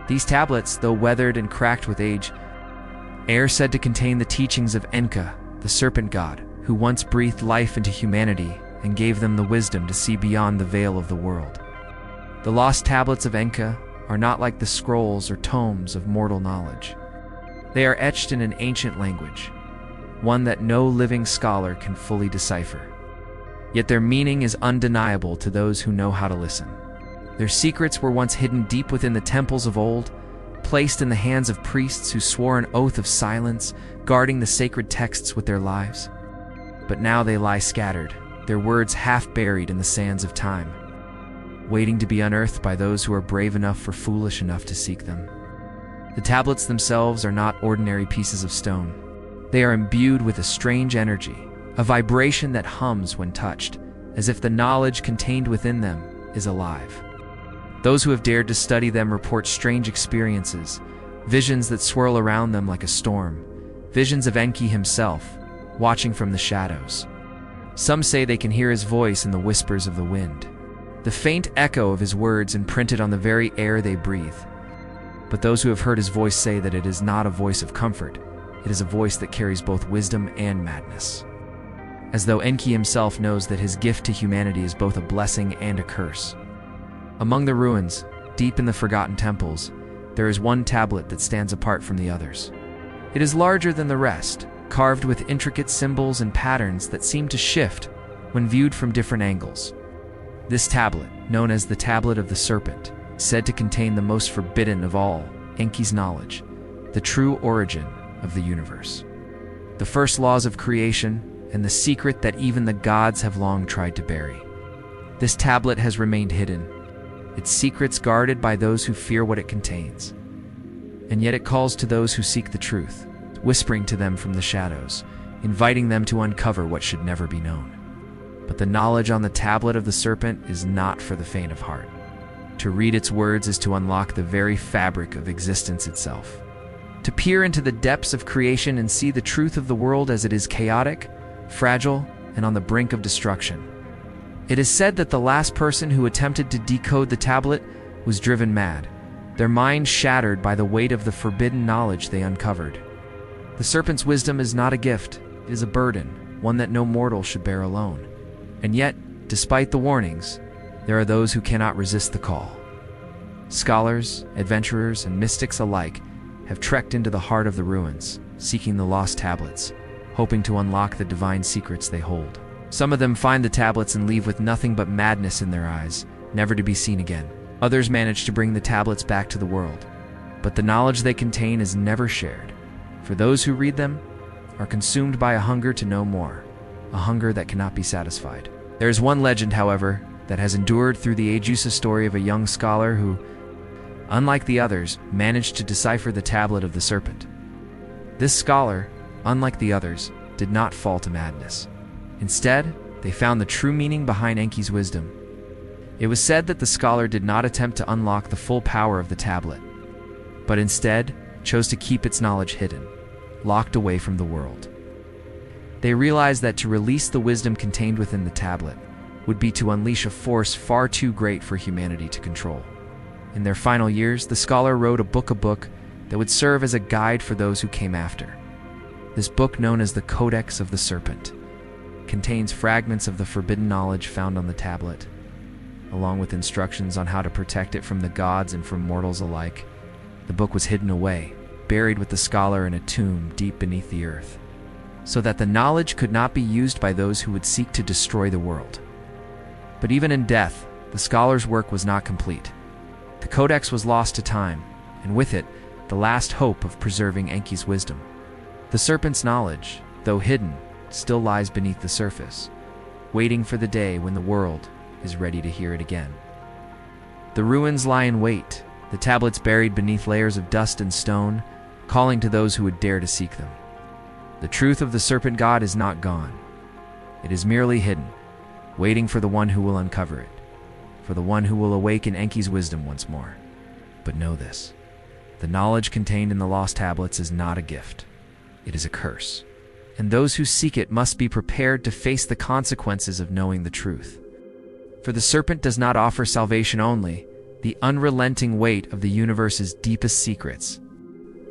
These tablets, though weathered and cracked with age, are said to contain the teachings of Enki, the serpent god, who once breathed life into humanity and gave them the wisdom to see beyond the veil of the world. The lost tablets of Enki are not like the scrolls or tomes of mortal knowledge. They are etched in an ancient language, one that no living scholar can fully decipher. Yet their meaning is undeniable to those who know how to listen. Their secrets were once hidden deep within the temples of old, placed in the hands of priests who swore an oath of silence, guarding the sacred texts with their lives. But now they lie scattered, their words half buried in the sands of time, waiting to be unearthed by those who are brave enough or foolish enough to seek them. The tablets themselves are not ordinary pieces of stone. They are imbued with a strange energy, a vibration that hums when touched, as if the knowledge contained within them is alive. Those who have dared to study them report strange experiences, visions that swirl around them like a storm, visions of Enki himself, watching from the shadows. Some say they can hear his voice in the whispers of the wind, the faint echo of his words imprinted on the very air they breathe. But those who have heard his voice say that it is not a voice of comfort, it is a voice that carries both wisdom and madness. As though Enki himself knows that his gift to humanity is both a blessing and a curse. Among the ruins, deep in the forgotten temples, there is one tablet that stands apart from the others. It is larger than the rest, carved with intricate symbols and patterns that seem to shift when viewed from different angles. This tablet, known as the Tablet of the Serpent, is said to contain the most forbidden of all Enki's knowledge, the true origin of the universe. The first laws of creation, and the secret that even the gods have long tried to bury. This tablet has remained hidden, its secrets guarded by those who fear what it contains. And yet it calls to those who seek the truth, whispering to them from the shadows, inviting them to uncover what should never be known. But the knowledge on the Tablet of the Serpent is not for the faint of heart. To read its words is to unlock the very fabric of existence itself. To peer into the depths of creation and see the truth of the world as it is chaotic, fragile, and on the brink of destruction. It is said that the last person who attempted to decode the tablet was driven mad, their minds shattered by the weight of the forbidden knowledge they uncovered. The serpent's wisdom is not a gift, it is a burden, one that no mortal should bear alone. And yet, despite the warnings, there are those who cannot resist the call. Scholars, adventurers, and mystics alike have trekked into the heart of the ruins, seeking the lost tablets, hoping to unlock the divine secrets they hold. Some of them find the tablets and leave with nothing but madness in their eyes, never to be seen again. Others manage to bring the tablets back to the world, but the knowledge they contain is never shared. For those who read them are consumed by a hunger to know more, a hunger that cannot be satisfied. There is one legend, however, that has endured through the ages, a story of a young scholar who, unlike the others, managed to decipher the Tablet of the Serpent. This scholar, unlike the others, did not fall to madness. Instead, they found the true meaning behind Enki's wisdom. It was said that the scholar did not attempt to unlock the full power of the tablet, but instead chose to keep its knowledge hidden, locked away from the world. They realized that to release the wisdom contained within the tablet would be to unleash a force far too great for humanity to control. In their final years, the scholar wrote a book that would serve as a guide for those who came after. This book, known as the Codex of the Serpent, contains fragments of the forbidden knowledge found on the tablet, along with instructions on how to protect it from the gods and from mortals alike. The book was hidden away, buried with the scholar in a tomb deep beneath the earth, so that the knowledge could not be used by those who would seek to destroy the world. But even in death, the scholar's work was not complete. The Codex was lost to time, and with it, the last hope of preserving Enki's wisdom. The serpent's knowledge, though hidden, still lies beneath the surface, waiting for the day when the world is ready to hear it again. The ruins lie in wait, the tablets buried beneath layers of dust and stone, calling to those who would dare to seek them. The truth of the serpent god is not gone. It is merely hidden, waiting for the one who will uncover it, for the one who will awaken Enki's wisdom once more. But know this: the knowledge contained in the lost tablets is not a gift. It is a curse, and those who seek it must be prepared to face the consequences of knowing the truth. For the serpent does not offer salvation only, the unrelenting weight of the universe's deepest secrets.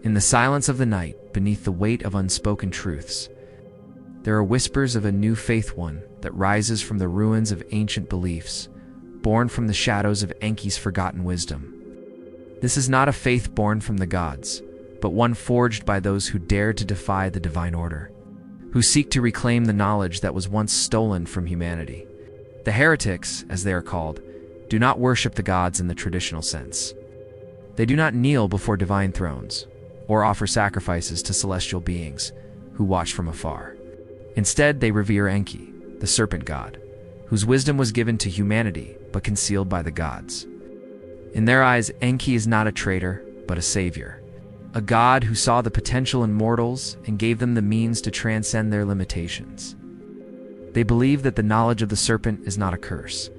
In the silence of the night, beneath the weight of unspoken truths, there are whispers of a new faith, one that rises from the ruins of ancient beliefs, born from the shadows of Enki's forgotten wisdom. This is not a faith born from the gods, but one forged by those who dare to defy the divine order, who seek to reclaim the knowledge that was once stolen from humanity. The heretics, as they are called, do not worship the gods in the traditional sense. They do not kneel before divine thrones, or offer sacrifices to celestial beings who watch from afar. Instead, they revere Enki, the serpent god, whose wisdom was given to humanity but concealed by the gods. In their eyes, Enki is not a traitor, but a savior, a god who saw the potential in mortals and gave them the means to transcend their limitations. They believe that the knowledge of the serpent is not a curse,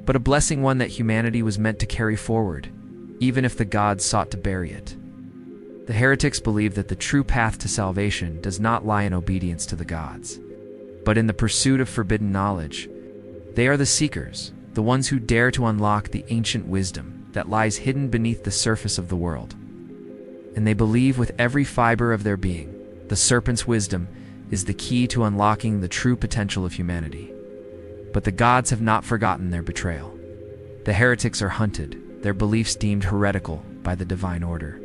but a blessing, one that humanity was meant to carry forward, even if the gods sought to bury it. The heretics believe that the true path to salvation does not lie in obedience to the gods. But in the pursuit of forbidden knowledge, they are the seekers, the ones who dare to unlock the ancient wisdom that lies hidden beneath the surface of the world. And they believe with every fiber of their being, the serpent's wisdom is the key to unlocking the true potential of humanity. But the gods have not forgotten their betrayal. The heretics are hunted, their beliefs deemed heretical by the divine order.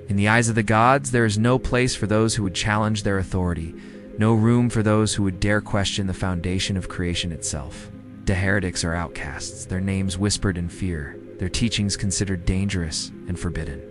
In the eyes of the gods, there is no place for those who would challenge their authority, no room for those who would dare question the foundation of creation itself. The heretics are outcasts, their names whispered in fear, their teachings considered dangerous and forbidden.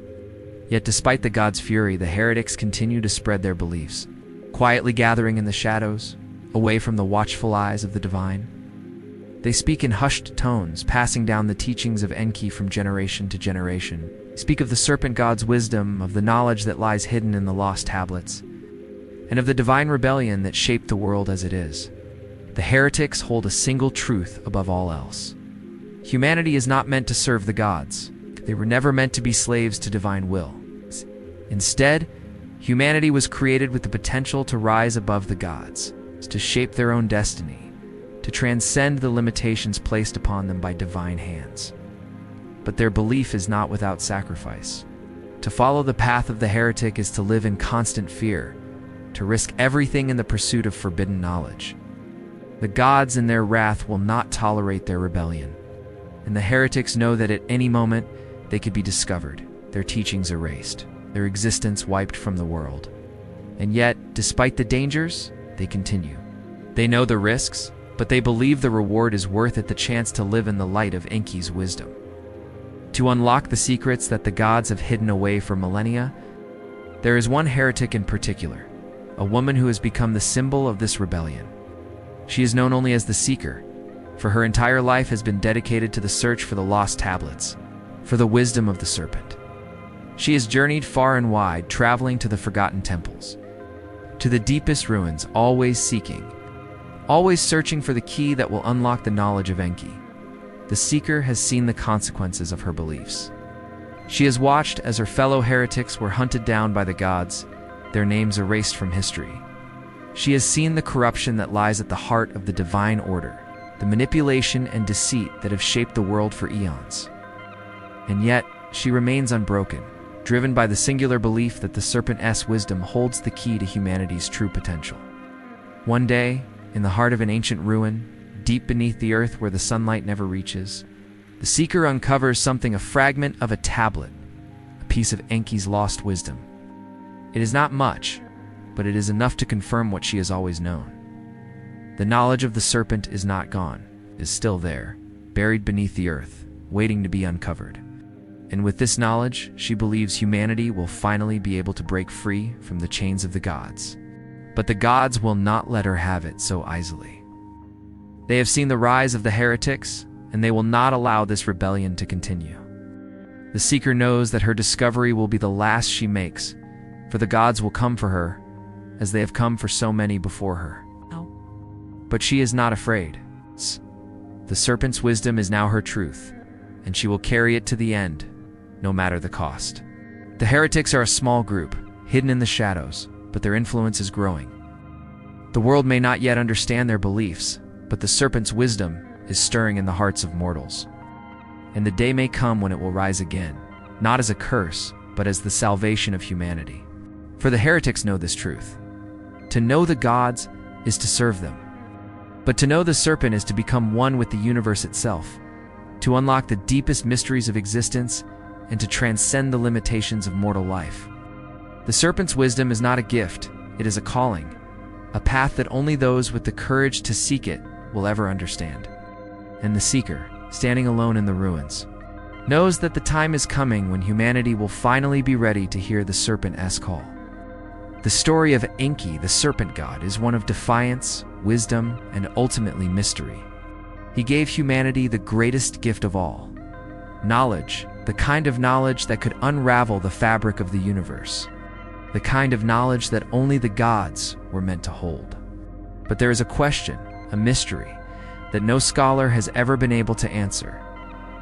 Yet despite the gods' fury, the heretics continue to spread their beliefs, quietly gathering in the shadows, away from the watchful eyes of the divine. They speak in hushed tones, passing down the teachings of Enki from generation to generation. Speak of the serpent god's wisdom, of the knowledge that lies hidden in the lost tablets, and of the divine rebellion that shaped the world as it is. The heretics hold a single truth above all else. Humanity is not meant to serve the gods. They were never meant to be slaves to divine will. Instead, humanity was created with the potential to rise above the gods, to shape their own destiny, to transcend the limitations placed upon them by divine hands. But their belief is not without sacrifice. To follow the path of the heretic is to live in constant fear, to risk everything in the pursuit of forbidden knowledge. The gods in their wrath will not tolerate their rebellion, and the heretics know that at any moment they could be discovered, their teachings erased, their existence wiped from the world. And yet, despite the dangers, they continue. They know the risks, but they believe the reward is worth it, the chance to live in the light of Enki's wisdom. To unlock the secrets that the gods have hidden away for millennia, there is one heretic in particular, a woman who has become the symbol of this rebellion. She is known only as the Seeker, for her entire life has been dedicated to the search for the lost tablets, for the wisdom of the serpent. She has journeyed far and wide, traveling to the forgotten temples, to the deepest ruins, always seeking, always searching for the key that will unlock the knowledge of Enki. The Seeker has seen the consequences of her beliefs. She has watched as her fellow heretics were hunted down by the gods, their names erased from history. She has seen the corruption that lies at the heart of the divine order, the manipulation and deceit that have shaped the world for eons. And yet, she remains unbroken, driven by the singular belief that the serpent's wisdom holds the key to humanity's true potential. One day, in the heart of an ancient ruin, deep beneath the earth where the sunlight never reaches, the Seeker uncovers something, a fragment of a tablet, a piece of Enki's lost wisdom. It is not much, but it is enough to confirm what she has always known. The knowledge of the serpent is not gone, it is still there, buried beneath the earth, waiting to be uncovered. And with this knowledge, she believes humanity will finally be able to break free from the chains of the gods. But the gods will not let her have it so easily. They have seen the rise of the heretics, and they will not allow this rebellion to continue. The Seeker knows that her discovery will be the last she makes, for the gods will come for her, as they have come for so many before her. But she is not afraid. The serpent's wisdom is now her truth, and she will carry it to the end, no matter the cost. The heretics are a small group, hidden in the shadows, but their influence is growing. The world may not yet understand their beliefs, but the serpent's wisdom is stirring in the hearts of mortals. And the day may come when it will rise again, not as a curse, but as the salvation of humanity. For the heretics know this truth. To know the gods is to serve them. But to know the serpent is to become one with the universe itself, to unlock the deepest mysteries of existence, and to transcend the limitations of mortal life. The serpent's wisdom is not a gift, it is a calling, a path that only those with the courage to seek it will ever understand. And the Seeker, standing alone in the ruins, knows that the time is coming when humanity will finally be ready to hear the serpent's call. The story of Enki, the serpent god, is one of defiance, wisdom, and ultimately mystery. He gave humanity the greatest gift of all, knowledge, the kind of knowledge that could unravel the fabric of the universe, the kind of knowledge that only the gods were meant to hold. But there is a question, a mystery, that no scholar has ever been able to answer.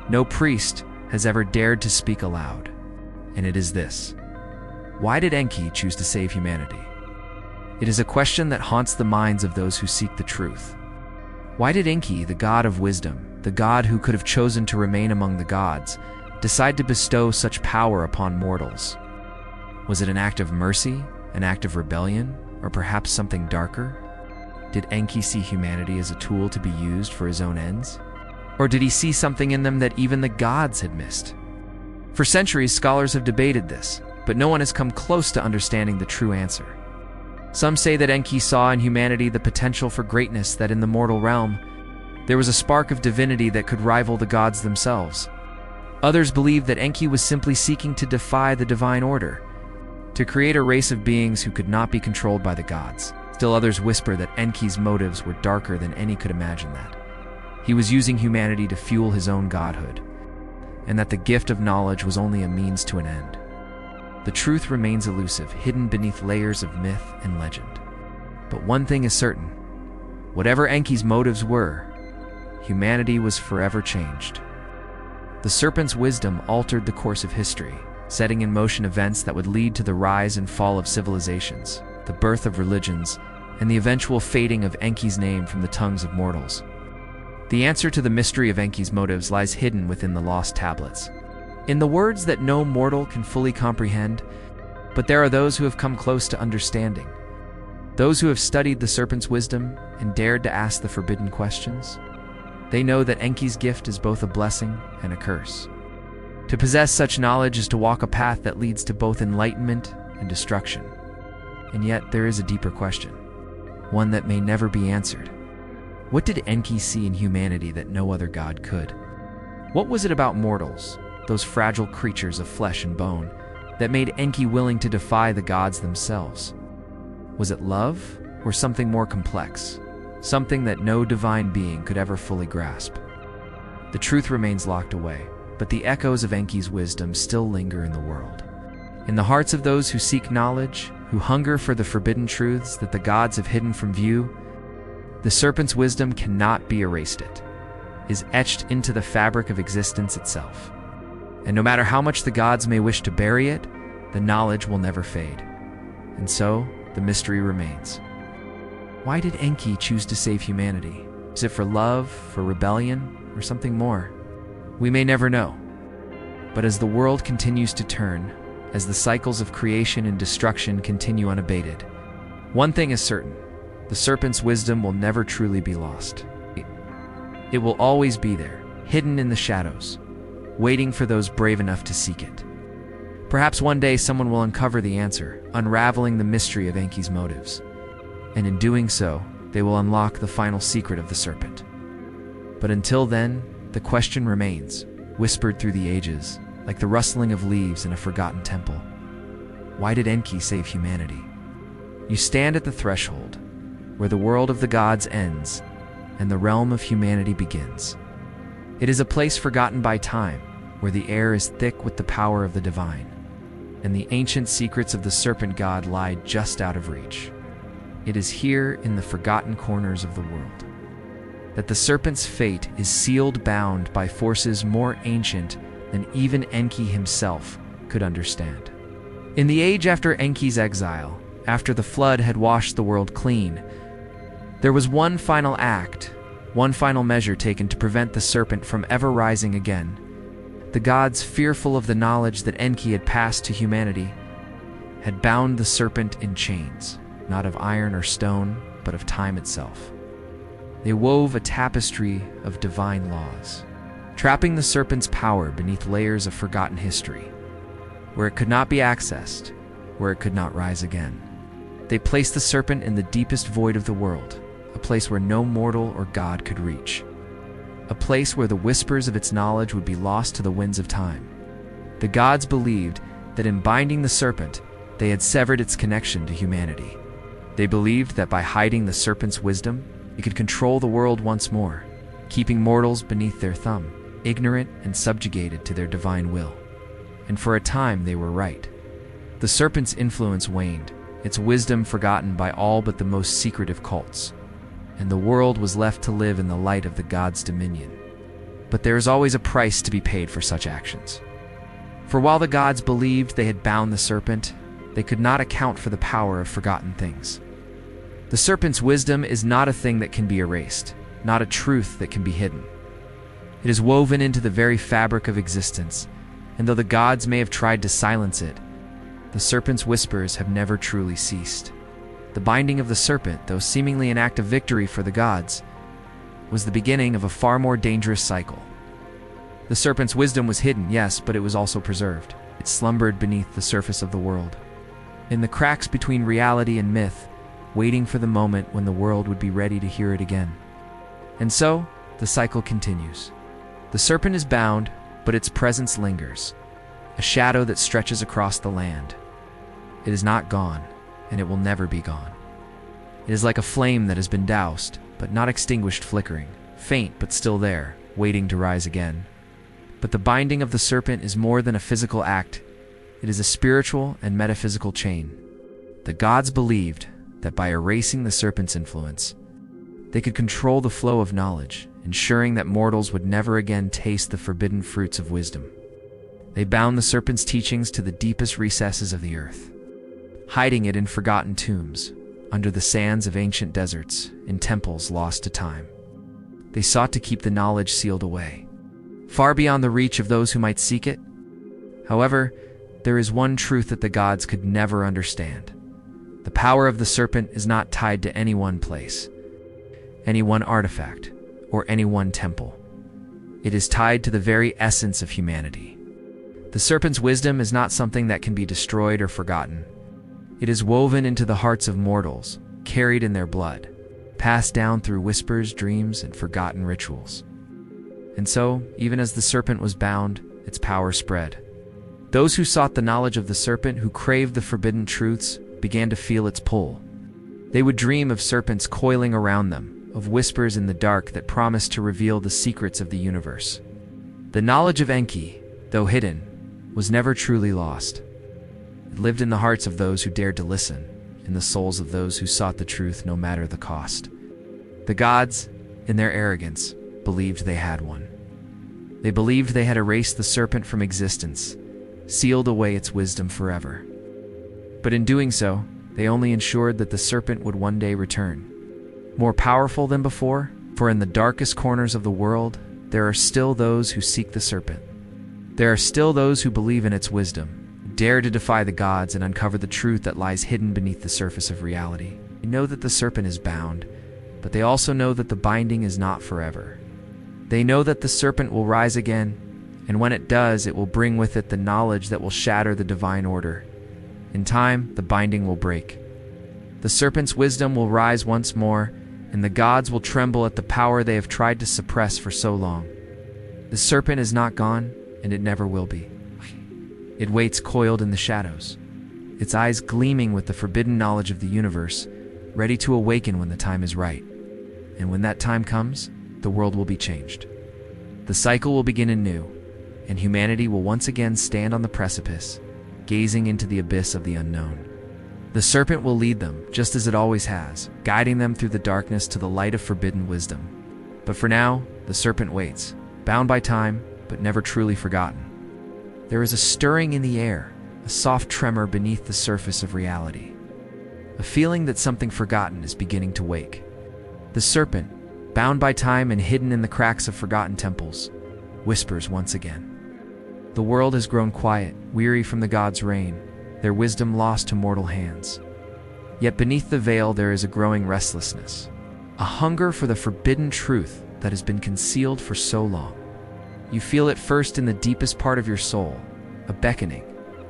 No priest has ever dared to speak aloud. And it is this: why did Enki choose to save humanity? It is a question that haunts the minds of those who seek the truth. Why did Enki, the god of wisdom, the god who could have chosen to remain among the gods, decide to bestow such power upon mortals? Was it an act of mercy, an act of rebellion, or perhaps something darker? Did Enki see humanity as a tool to be used for his own ends? Or did he see something in them that even the gods had missed? For centuries, scholars have debated this, but no one has come close to understanding the true answer. Some say that Enki saw in humanity the potential for greatness, that in the mortal realm, there was a spark of divinity that could rival the gods themselves. Others believe that Enki was simply seeking to defy the divine order, to create a race of beings who could not be controlled by the gods. Still others whisper that Enki's motives were darker than any could imagine, that he was using humanity to fuel his own godhood, and that the gift of knowledge was only a means to an end. The truth remains elusive, hidden beneath layers of myth and legend. But one thing is certain: whatever Enki's motives were, humanity was forever changed. The serpent's wisdom altered the course of history, setting in motion events that would lead to the rise and fall of civilizations, the birth of religions, and the eventual fading of Enki's name from the tongues of mortals. The answer to the mystery of Enki's motives lies hidden within the lost tablets, in the words that no mortal can fully comprehend, but there are those who have come close to understanding, those who have studied the serpent's wisdom and dared to ask the forbidden questions. They know that Enki's gift is both a blessing and a curse. To possess such knowledge is to walk a path that leads to both enlightenment and destruction. And yet there is a deeper question, one that may never be answered. What did Enki see in humanity that no other god could? What was it about mortals, those fragile creatures of flesh and bone, that made Enki willing to defy the gods themselves? Was it love, or something more complex, something that no divine being could ever fully grasp? The truth remains locked away, but the echoes of Enki's wisdom still linger in the world. In the hearts of those who seek knowledge, who hunger for the forbidden truths that the gods have hidden from view, the serpent's wisdom cannot be erased. It is etched into the fabric of existence itself. And no matter how much the gods may wish to bury it, the knowledge will never fade. And so, the mystery remains. Why did Enki choose to save humanity? Is it for love, for rebellion, or something more? We may never know. But as the world continues to turn, as the cycles of creation and destruction continue unabated, one thing is certain: the serpent's wisdom will never truly be lost. It will always be there, hidden in the shadows, waiting for those brave enough to seek it. Perhaps one day someone will uncover the answer, unraveling the mystery of Enki's motives. And in doing so, they will unlock the final secret of the serpent. But until then, the question remains, whispered through the ages, like the rustling of leaves in a forgotten temple. Why did Enki save humanity? You stand at the threshold, where the world of the gods ends and the realm of humanity begins. It is a place forgotten by time, where the air is thick with the power of the divine, and the ancient secrets of the serpent god lie just out of reach. It is here, in the forgotten corners of the world, that the serpent's fate is sealed, bound by forces more ancient than even Enki himself could understand. In the age after Enki's exile, after the flood had washed the world clean, there was one final act, one final measure taken to prevent the serpent from ever rising again. The gods, fearful of the knowledge that Enki had passed to humanity, had bound the serpent in chains, not of iron or stone, but of time itself. They wove a tapestry of divine laws, trapping the serpent's power beneath layers of forgotten history, where it could not be accessed, where it could not rise again. They placed the serpent in the deepest void of the world, a place where no mortal or god could reach, a place where the whispers of its knowledge would be lost to the winds of time. The gods believed that in binding the serpent, they had severed its connection to humanity. They believed that by hiding the serpent's wisdom, it could control the world once more, keeping mortals beneath their thumb, ignorant and subjugated to their divine will. And for a time they were right. The serpent's influence waned, its wisdom forgotten by all but the most secretive cults, and the world was left to live in the light of the gods' dominion. But there is always a price to be paid for such actions. For while the gods believed they had bound the serpent, they could not account for the power of forgotten things. The serpent's wisdom is not a thing that can be erased, not a truth that can be hidden. It is woven into the very fabric of existence, and though the gods may have tried to silence it, the serpent's whispers have never truly ceased. The binding of the serpent, though seemingly an act of victory for the gods, was the beginning of a far more dangerous cycle. The serpent's wisdom was hidden, yes, but it was also preserved. It slumbered beneath the surface of the world, in the cracks between reality and myth, waiting for the moment when the world would be ready to hear it again. And so, the cycle continues. The serpent is bound, but its presence lingers, a shadow that stretches across the land. It is not gone, and it will never be gone. It is like a flame that has been doused, but not extinguished, flickering, faint but still there, waiting to rise again. But the binding of the serpent is more than a physical act. It is a spiritual and metaphysical chain. The gods believed that by erasing the serpent's influence, they could control the flow of knowledge, ensuring that mortals would never again taste the forbidden fruits of wisdom. They bound the serpent's teachings to the deepest recesses of the earth, hiding it in forgotten tombs, under the sands of ancient deserts, in temples lost to time. They sought to keep the knowledge sealed away, far beyond the reach of those who might seek it. However, there is one truth that the gods could never understand. The power of the serpent is not tied to any one place, any one artifact, or any one temple. It is tied to the very essence of humanity. The serpent's wisdom is not something that can be destroyed or forgotten. It is woven into the hearts of mortals, carried in their blood, passed down through whispers, dreams, and forgotten rituals. And so, even as the serpent was bound, its power spread. Those who sought the knowledge of the serpent, who craved the forbidden truths, began to feel its pull. They would dream of serpents coiling around them, of whispers in the dark that promised to reveal the secrets of the universe. The knowledge of Enki, though hidden, was never truly lost. It lived in the hearts of those who dared to listen, in the souls of those who sought the truth no matter the cost. The gods, in their arrogance, believed they had one. They believed they had erased the serpent from existence, sealed away its wisdom forever. But in doing so, they only ensured that the serpent would one day return, more powerful than before, for in the darkest corners of the world, there are still those who seek the serpent. There are still those who believe in its wisdom, who dare to defy the gods and uncover the truth that lies hidden beneath the surface of reality. They know that the serpent is bound, but they also know that the binding is not forever. They know that the serpent will rise again, and when it does, it will bring with it the knowledge that will shatter the divine order. In time, the binding will break. The serpent's wisdom will rise once more, and the gods will tremble at the power they have tried to suppress for so long. The serpent is not gone, and it never will be. It waits coiled in the shadows, its eyes gleaming with the forbidden knowledge of the universe, ready to awaken when the time is right. And when that time comes, the world will be changed. The cycle will begin anew, and humanity will once again stand on the precipice, gazing into the abyss of the unknown. The serpent will lead them, just as it always has, guiding them through the darkness to the light of forbidden wisdom. But for now, the serpent waits, bound by time, but never truly forgotten. There is a stirring in the air, a soft tremor beneath the surface of reality, a feeling that something forgotten is beginning to wake. The serpent, bound by time and hidden in the cracks of forgotten temples, whispers once again. The world has grown quiet, weary from the gods' reign, their wisdom lost to mortal hands. Yet beneath the veil there is a growing restlessness, a hunger for the forbidden truth that has been concealed for so long. You feel it first in the deepest part of your soul, a beckoning,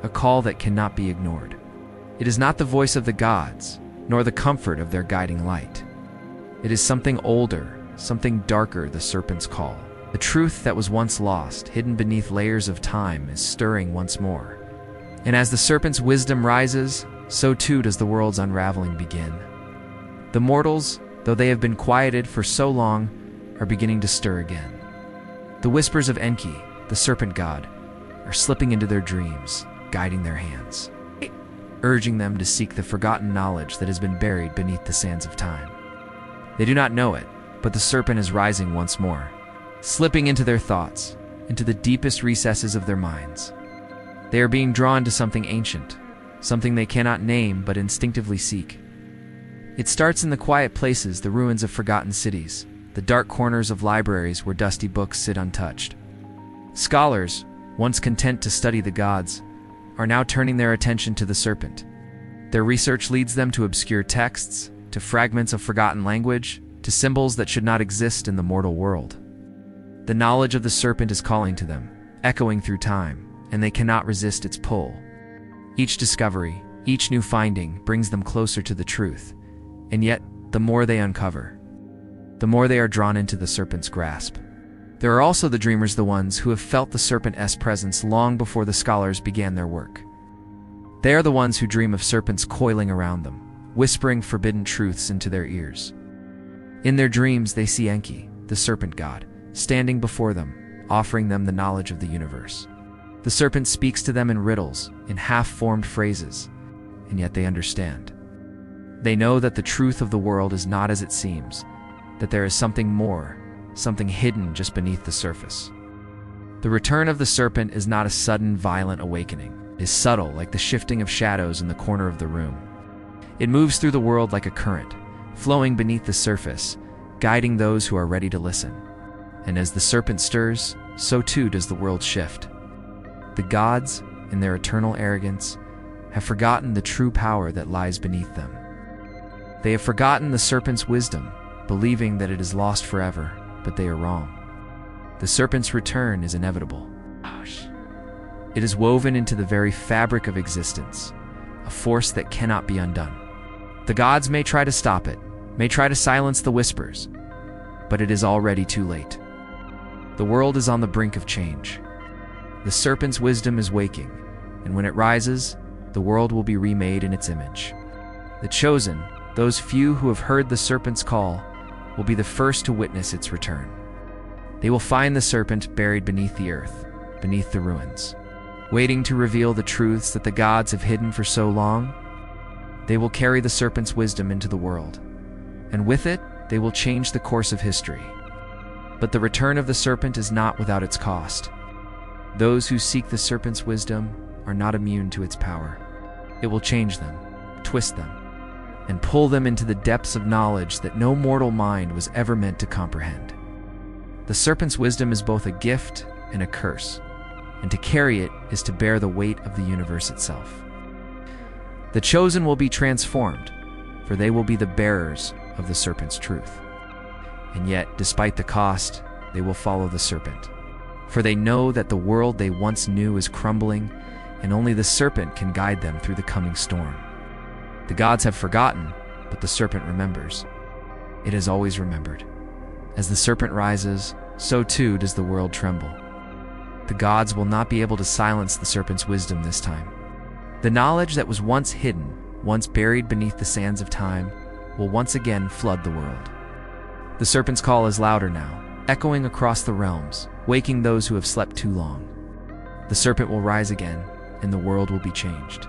a call that cannot be ignored. It is not the voice of the gods, nor the comfort of their guiding light. It is something older, something darker, the serpent's call. The truth that was once lost, hidden beneath layers of time, is stirring once more. And as the serpent's wisdom rises, so too does the world's unraveling begin. The mortals, though they have been quieted for so long, are beginning to stir again. The whispers of Enki, the serpent god, are slipping into their dreams, guiding their hands, urging them to seek the forgotten knowledge that has been buried beneath the sands of time. They do not know it, but the serpent is rising once more, slipping into their thoughts, into the deepest recesses of their minds. They are being drawn to something ancient, something they cannot name but instinctively seek. It starts in the quiet places, the ruins of forgotten cities, the dark corners of libraries where dusty books sit untouched. Scholars, once content to study the gods, are now turning their attention to the serpent. Their research leads them to obscure texts, to fragments of forgotten language, to symbols that should not exist in the mortal world. The knowledge of the serpent is calling to them, echoing through time, and they cannot resist its pull. Each discovery, each new finding brings them closer to the truth, and yet, the more they uncover, the more they are drawn into the serpent's grasp. There are also the dreamers, the ones who have felt the serpent's presence long before the scholars began their work. They are the ones who dream of serpents coiling around them, whispering forbidden truths into their ears. In their dreams, they see Enki, the serpent god, standing before them, offering them the knowledge of the universe. The serpent speaks to them in riddles, in half-formed phrases, and yet they understand. They know that the truth of the world is not as it seems, that there is something more, something hidden just beneath the surface. The return of the serpent is not a sudden, violent awakening. It is subtle, like the shifting of shadows in the corner of the room. It moves through the world like a current, flowing beneath the surface, guiding those who are ready to listen. And as the serpent stirs, so too does the world shift. The gods, in their eternal arrogance, have forgotten the true power that lies beneath them. They have forgotten the serpent's wisdom, believing that it is lost forever, but they are wrong. The serpent's return is inevitable. It is woven into the very fabric of existence, a force that cannot be undone. The gods may try to stop it, may try to silence the whispers, but it is already too late. The world is on the brink of change. The serpent's wisdom is waking, and when it rises, the world will be remade in its image. The chosen, those few who have heard the serpent's call, will be the first to witness its return. They will find the serpent buried beneath the earth, beneath the ruins, waiting to reveal the truths that the gods have hidden for so long. They will carry the serpent's wisdom into the world, and with it, they will change the course of history. But the return of the serpent is not without its cost. Those who seek the serpent's wisdom are not immune to its power. It will change them, twist them, and pull them into the depths of knowledge that no mortal mind was ever meant to comprehend. The serpent's wisdom is both a gift and a curse, and to carry it is to bear the weight of the universe itself. The chosen will be transformed, for they will be the bearers of the serpent's truth. And yet, despite the cost, they will follow the serpent, for they know that the world they once knew is crumbling, and only the serpent can guide them through the coming storm. The gods have forgotten, but the serpent remembers. It has always remembered. As the serpent rises, so too does the world tremble. The gods will not be able to silence the serpent's wisdom this time. The knowledge that was once hidden, once buried beneath the sands of time, will once again flood the world. The serpent's call is louder now, echoing across the realms, waking those who have slept too long. The serpent will rise again, and the world will be changed.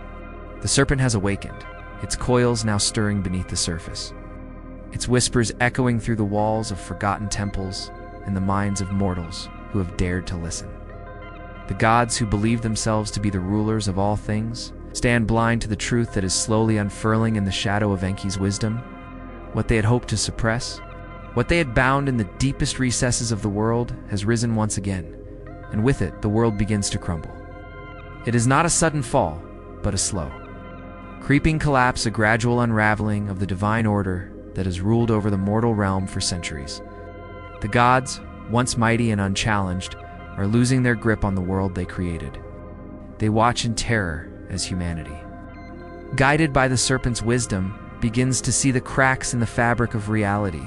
The serpent has awakened, its coils now stirring beneath the surface, its whispers echoing through the walls of forgotten temples and the minds of mortals who have dared to listen. The gods who believe themselves to be the rulers of all things stand blind to the truth that is slowly unfurling in the shadow of Enki's wisdom. What they had hoped to suppress, what they had bound in the deepest recesses of the world, has risen once again, and with it the world begins to crumble. It is not a sudden fall, but a slow, creeping collapse, a gradual unraveling of the divine order that has ruled over the mortal realm for centuries. The gods, once mighty and unchallenged, are losing their grip on the world they created. They watch in terror as humanity, guided by the serpent's wisdom, begins to see the cracks in the fabric of reality,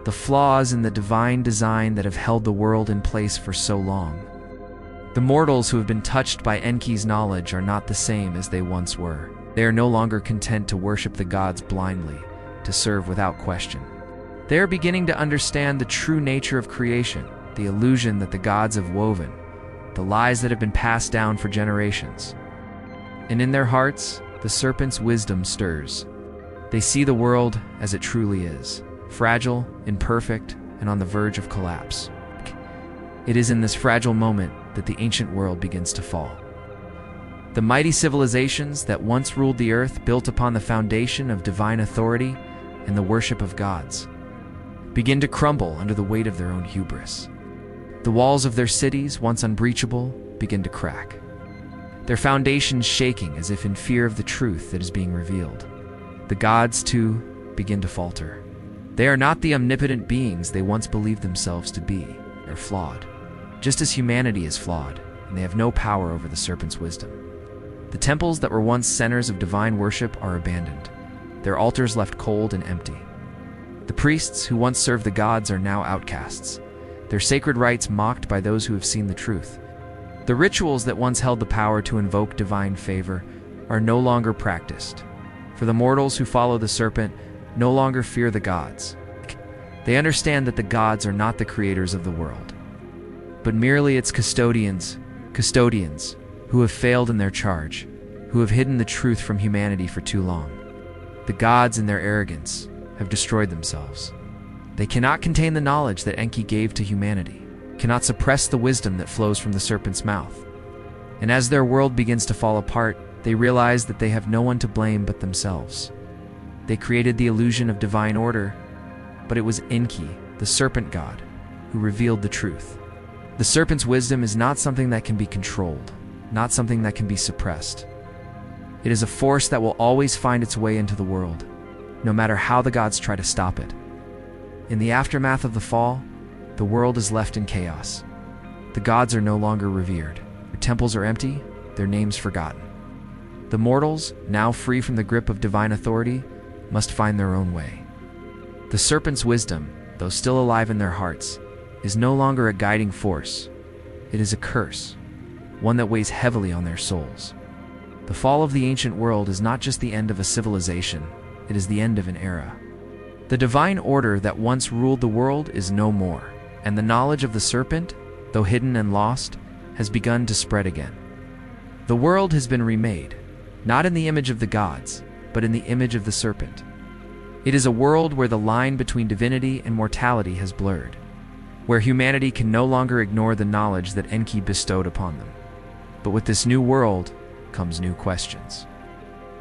the flaws in the divine design that have held the world in place for so long. The mortals who have been touched by Enki's knowledge are not the same as they once were. They are no longer content to worship the gods blindly, to serve without question. They are beginning to understand the true nature of creation, the illusion that the gods have woven, the lies that have been passed down for generations. And in their hearts, the serpent's wisdom stirs. They see the world as it truly is, fragile, imperfect, and on the verge of collapse. It is in this fragile moment that the ancient world begins to fall. The mighty civilizations that once ruled the earth, built upon the foundation of divine authority, and the worship of gods begin to crumble under the weight of their own hubris. The walls of their cities, once unbreachable, begin to crack, their foundations shaking as if in fear of the truth that is being revealed. The gods, too, begin to falter. They are not the omnipotent beings they once believed themselves to be. They're flawed, just as humanity is flawed, and they have no power over the serpent's wisdom. The temples that were once centers of divine worship are abandoned, their altars left cold and empty. The priests who once served the gods are now outcasts, their sacred rites mocked by those who have seen the truth. The rituals that once held the power to invoke divine favor are no longer practiced, for the mortals who follow the serpent no longer fear the gods. They understand that the gods are not the creators of the world, but merely its custodians who have failed in their charge, who have hidden the truth from humanity for too long. The gods, in their arrogance, have destroyed themselves. They cannot contain the knowledge that Enki gave to humanity, cannot suppress the wisdom that flows from the serpent's mouth. And as their world begins to fall apart, they realize that they have no one to blame but themselves. They created the illusion of divine order, but it was Enki, the serpent god, who revealed the truth. The serpent's wisdom is not something that can be controlled, not something that can be suppressed. It is a force that will always find its way into the world, no matter how the gods try to stop it. In the aftermath of the fall, the world is left in chaos. The gods are no longer revered. Their temples are empty, their names forgotten. The mortals, now free from the grip of divine authority, must find their own way. The serpent's wisdom, though still alive in their hearts, is no longer a guiding force. It is a curse, one that weighs heavily on their souls. The fall of the ancient world is not just the end of a civilization, it is the end of an era. The divine order that once ruled the world is no more, and the knowledge of the serpent, though hidden and lost, has begun to spread again. The world has been remade, not in the image of the gods, but in the image of the serpent. It is a world where the line between divinity and mortality has blurred, where humanity can no longer ignore the knowledge that Enki bestowed upon them. But with this new world comes new questions.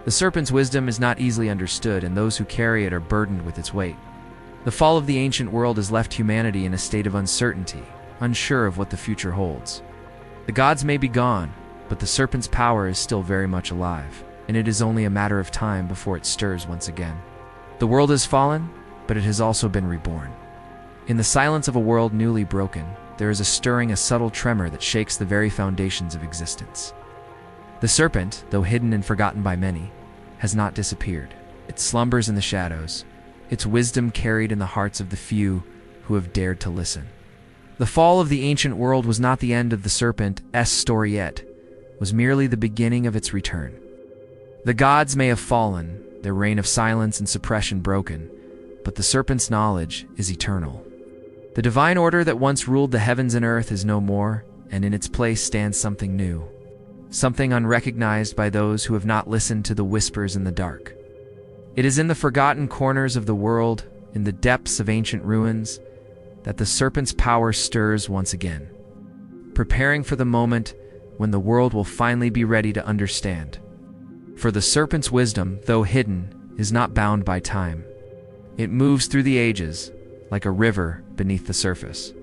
The serpent's wisdom is not easily understood, and those who carry it are burdened with its weight. The fall of the ancient world has left humanity in a state of uncertainty, unsure of what the future holds. The gods may be gone, but the serpent's power is still very much alive, and it is only a matter of time before it stirs once again. The world has fallen, but it has also been reborn. In the silence of a world newly broken, there is a stirring, a subtle tremor that shakes the very foundations of existence. The serpent, though hidden and forgotten by many, has not disappeared. It slumbers in the shadows, its wisdom carried in the hearts of the few who have dared to listen. The fall of the ancient world was not the end of the serpent's story yet, was merely the beginning of its return. The gods may have fallen, their reign of silence and suppression broken, but the serpent's knowledge is eternal. The divine order that once ruled the heavens and earth is no more, and in its place stands something new, something unrecognized by those who have not listened to the whispers in the dark. It is in the forgotten corners of the world, in the depths of ancient ruins, that the serpent's power stirs once again, preparing for the moment when the world will finally be ready to understand. For the serpent's wisdom, though hidden, is not bound by time. It moves through the ages, like a river beneath the surface,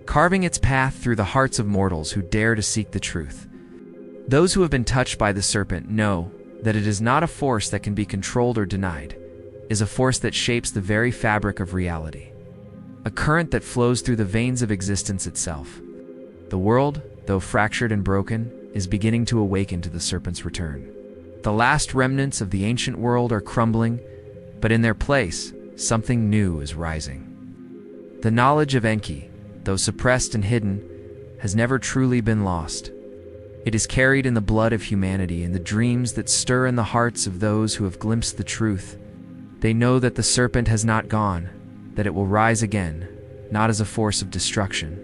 carving its path through the hearts of mortals who dare to seek the truth. Those who have been touched by the serpent know that it is not a force that can be controlled or denied, it is a force that shapes the very fabric of reality, a current that flows through the veins of existence itself. The world, though fractured and broken, is beginning to awaken to the serpent's return. The last remnants of the ancient world are crumbling, but in their place, something new is rising. The knowledge of Enki, though suppressed and hidden, has never truly been lost. It is carried in the blood of humanity, in the dreams that stir in the hearts of those who have glimpsed the truth. They know that the serpent has not gone, that it will rise again, not as a force of destruction,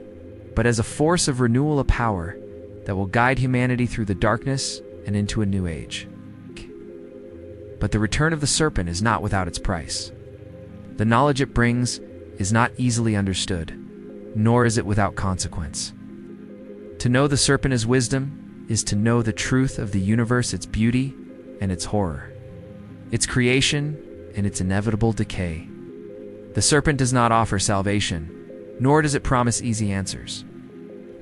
but as a force of renewal, a power that will guide humanity through the darkness and into a new age. But the return of the serpent is not without its price. The knowledge it brings is not easily understood, nor is it without consequence. To know the serpent is wisdom is to know the truth of the universe, its beauty and its horror, its creation and its inevitable decay. The serpent does not offer salvation, nor does it promise easy answers.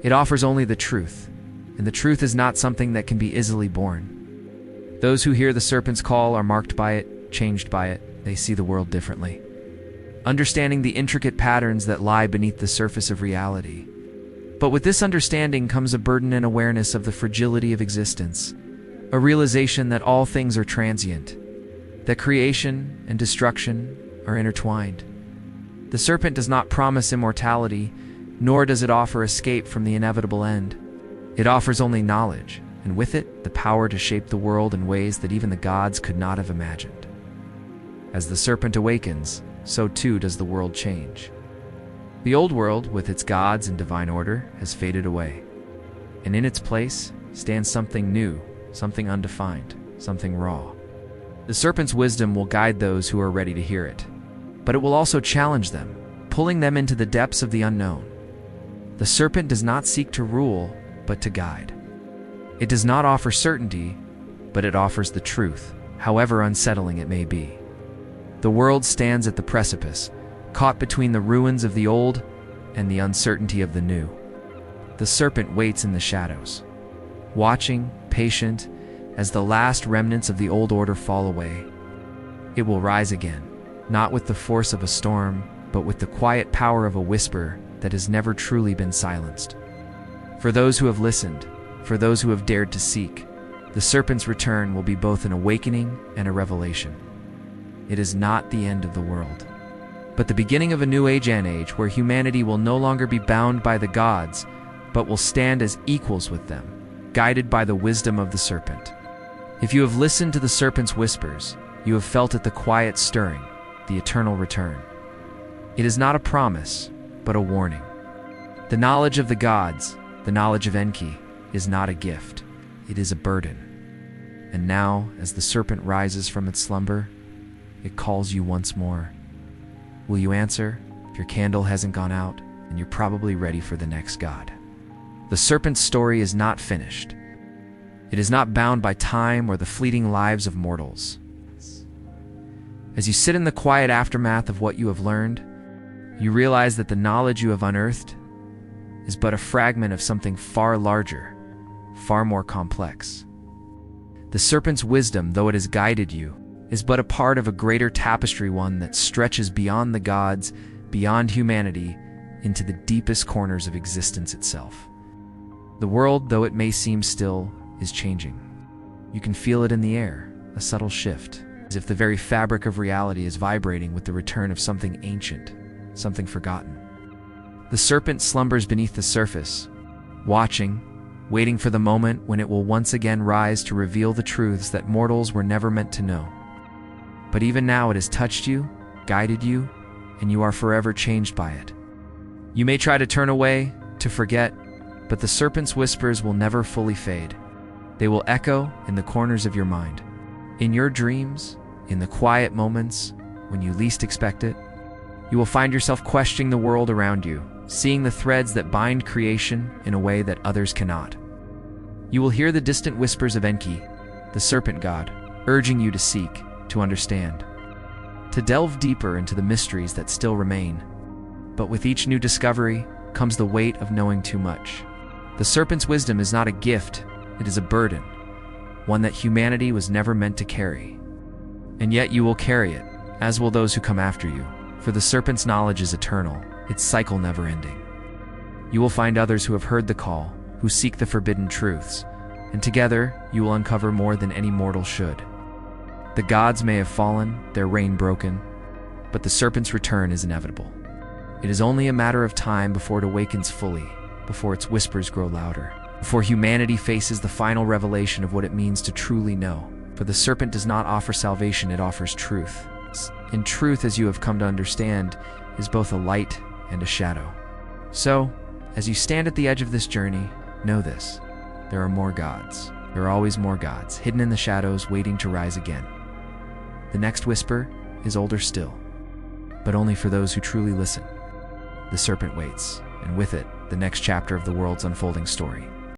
It offers only the truth, and the truth is not something that can be easily borne. Those who hear the serpent's call are marked by it, changed by it. They see the world differently, understanding the intricate patterns that lie beneath the surface of reality. But with this understanding comes a burden and awareness of the fragility of existence, a realization that all things are transient, that creation and destruction are intertwined. The serpent does not promise immortality, nor does it offer escape from the inevitable end. It offers only knowledge, and with it, the power to shape the world in ways that even the gods could not have imagined. As the serpent awakens, so too does the world change. The old world, with its gods and divine order, has faded away, and in its place stands something new, something undefined, something raw. The serpent's wisdom will guide those who are ready to hear it, but it will also challenge them, pulling them into the depths of the unknown. The serpent does not seek to rule, but to guide. It does not offer certainty, but it offers the truth, however unsettling it may be. The world stands at the precipice, caught between the ruins of the old and the uncertainty of the new. The serpent waits in the shadows, watching, patient, as the last remnants of the old order fall away. It will rise again, not with the force of a storm, but with the quiet power of a whisper that has never truly been silenced. For those who have listened, for those who have dared to seek, the serpent's return will be both an awakening and a revelation. It is not the end of the world, but the beginning of a new age, an age where humanity will no longer be bound by the gods, but will stand as equals with them, guided by the wisdom of the serpent. If you have listened to the serpent's whispers, you have felt it, the quiet stirring, the eternal return. It is not a promise, but a warning. The knowledge of the gods, the knowledge of Enki, is not a gift, it is a burden. And now, as the serpent rises from its slumber, it calls you once more. Will you answer? If your candle hasn't gone out, then you're probably ready for the next god. The serpent's story is not finished. It is not bound by time or the fleeting lives of mortals. As you sit in the quiet aftermath of what you have learned, you realize that the knowledge you have unearthed is but a fragment of something far larger, far more complex. The serpent's wisdom, though it has guided you, is but a part of a greater tapestry, one that stretches beyond the gods, beyond humanity, into the deepest corners of existence itself. The world, though it may seem still, is changing. You can feel it in the air, a subtle shift, as if the very fabric of reality is vibrating with the return of something ancient, something forgotten. The serpent slumbers beneath the surface, watching, waiting for the moment when it will once again rise to reveal the truths that mortals were never meant to know. But even now it has touched you, guided you, and you are forever changed by it. You may try to turn away, to forget, but the serpent's whispers will never fully fade. They will echo in the corners of your mind, in your dreams, in the quiet moments when you least expect it. You will find yourself questioning the world around you, seeing the threads that bind creation in a way that others cannot. You will hear the distant whispers of Enki, the serpent god, urging you to seek, to understand, to delve deeper into the mysteries that still remain. But with each new discovery comes the weight of knowing too much. The serpent's wisdom is not a gift, it is a burden, one that humanity was never meant to carry. And yet you will carry it, as will those who come after you, for the serpent's knowledge is eternal, its cycle never-ending. You will find others who have heard the call, who seek the forbidden truths, and together you will uncover more than any mortal should. The gods may have fallen, their reign broken, but the serpent's return is inevitable. It is only a matter of time before it awakens fully, before its whispers grow louder, before humanity faces the final revelation of what it means to truly know. For the serpent does not offer salvation, it offers truth. And truth, as you have come to understand, is both a light and a shadow. So, as you stand at the edge of this journey, know this: there are more gods. There are always more gods, hidden in the shadows, waiting to rise again. The next whisper is older still, but only for those who truly listen. The serpent waits, and with it, the next chapter of the world's unfolding story.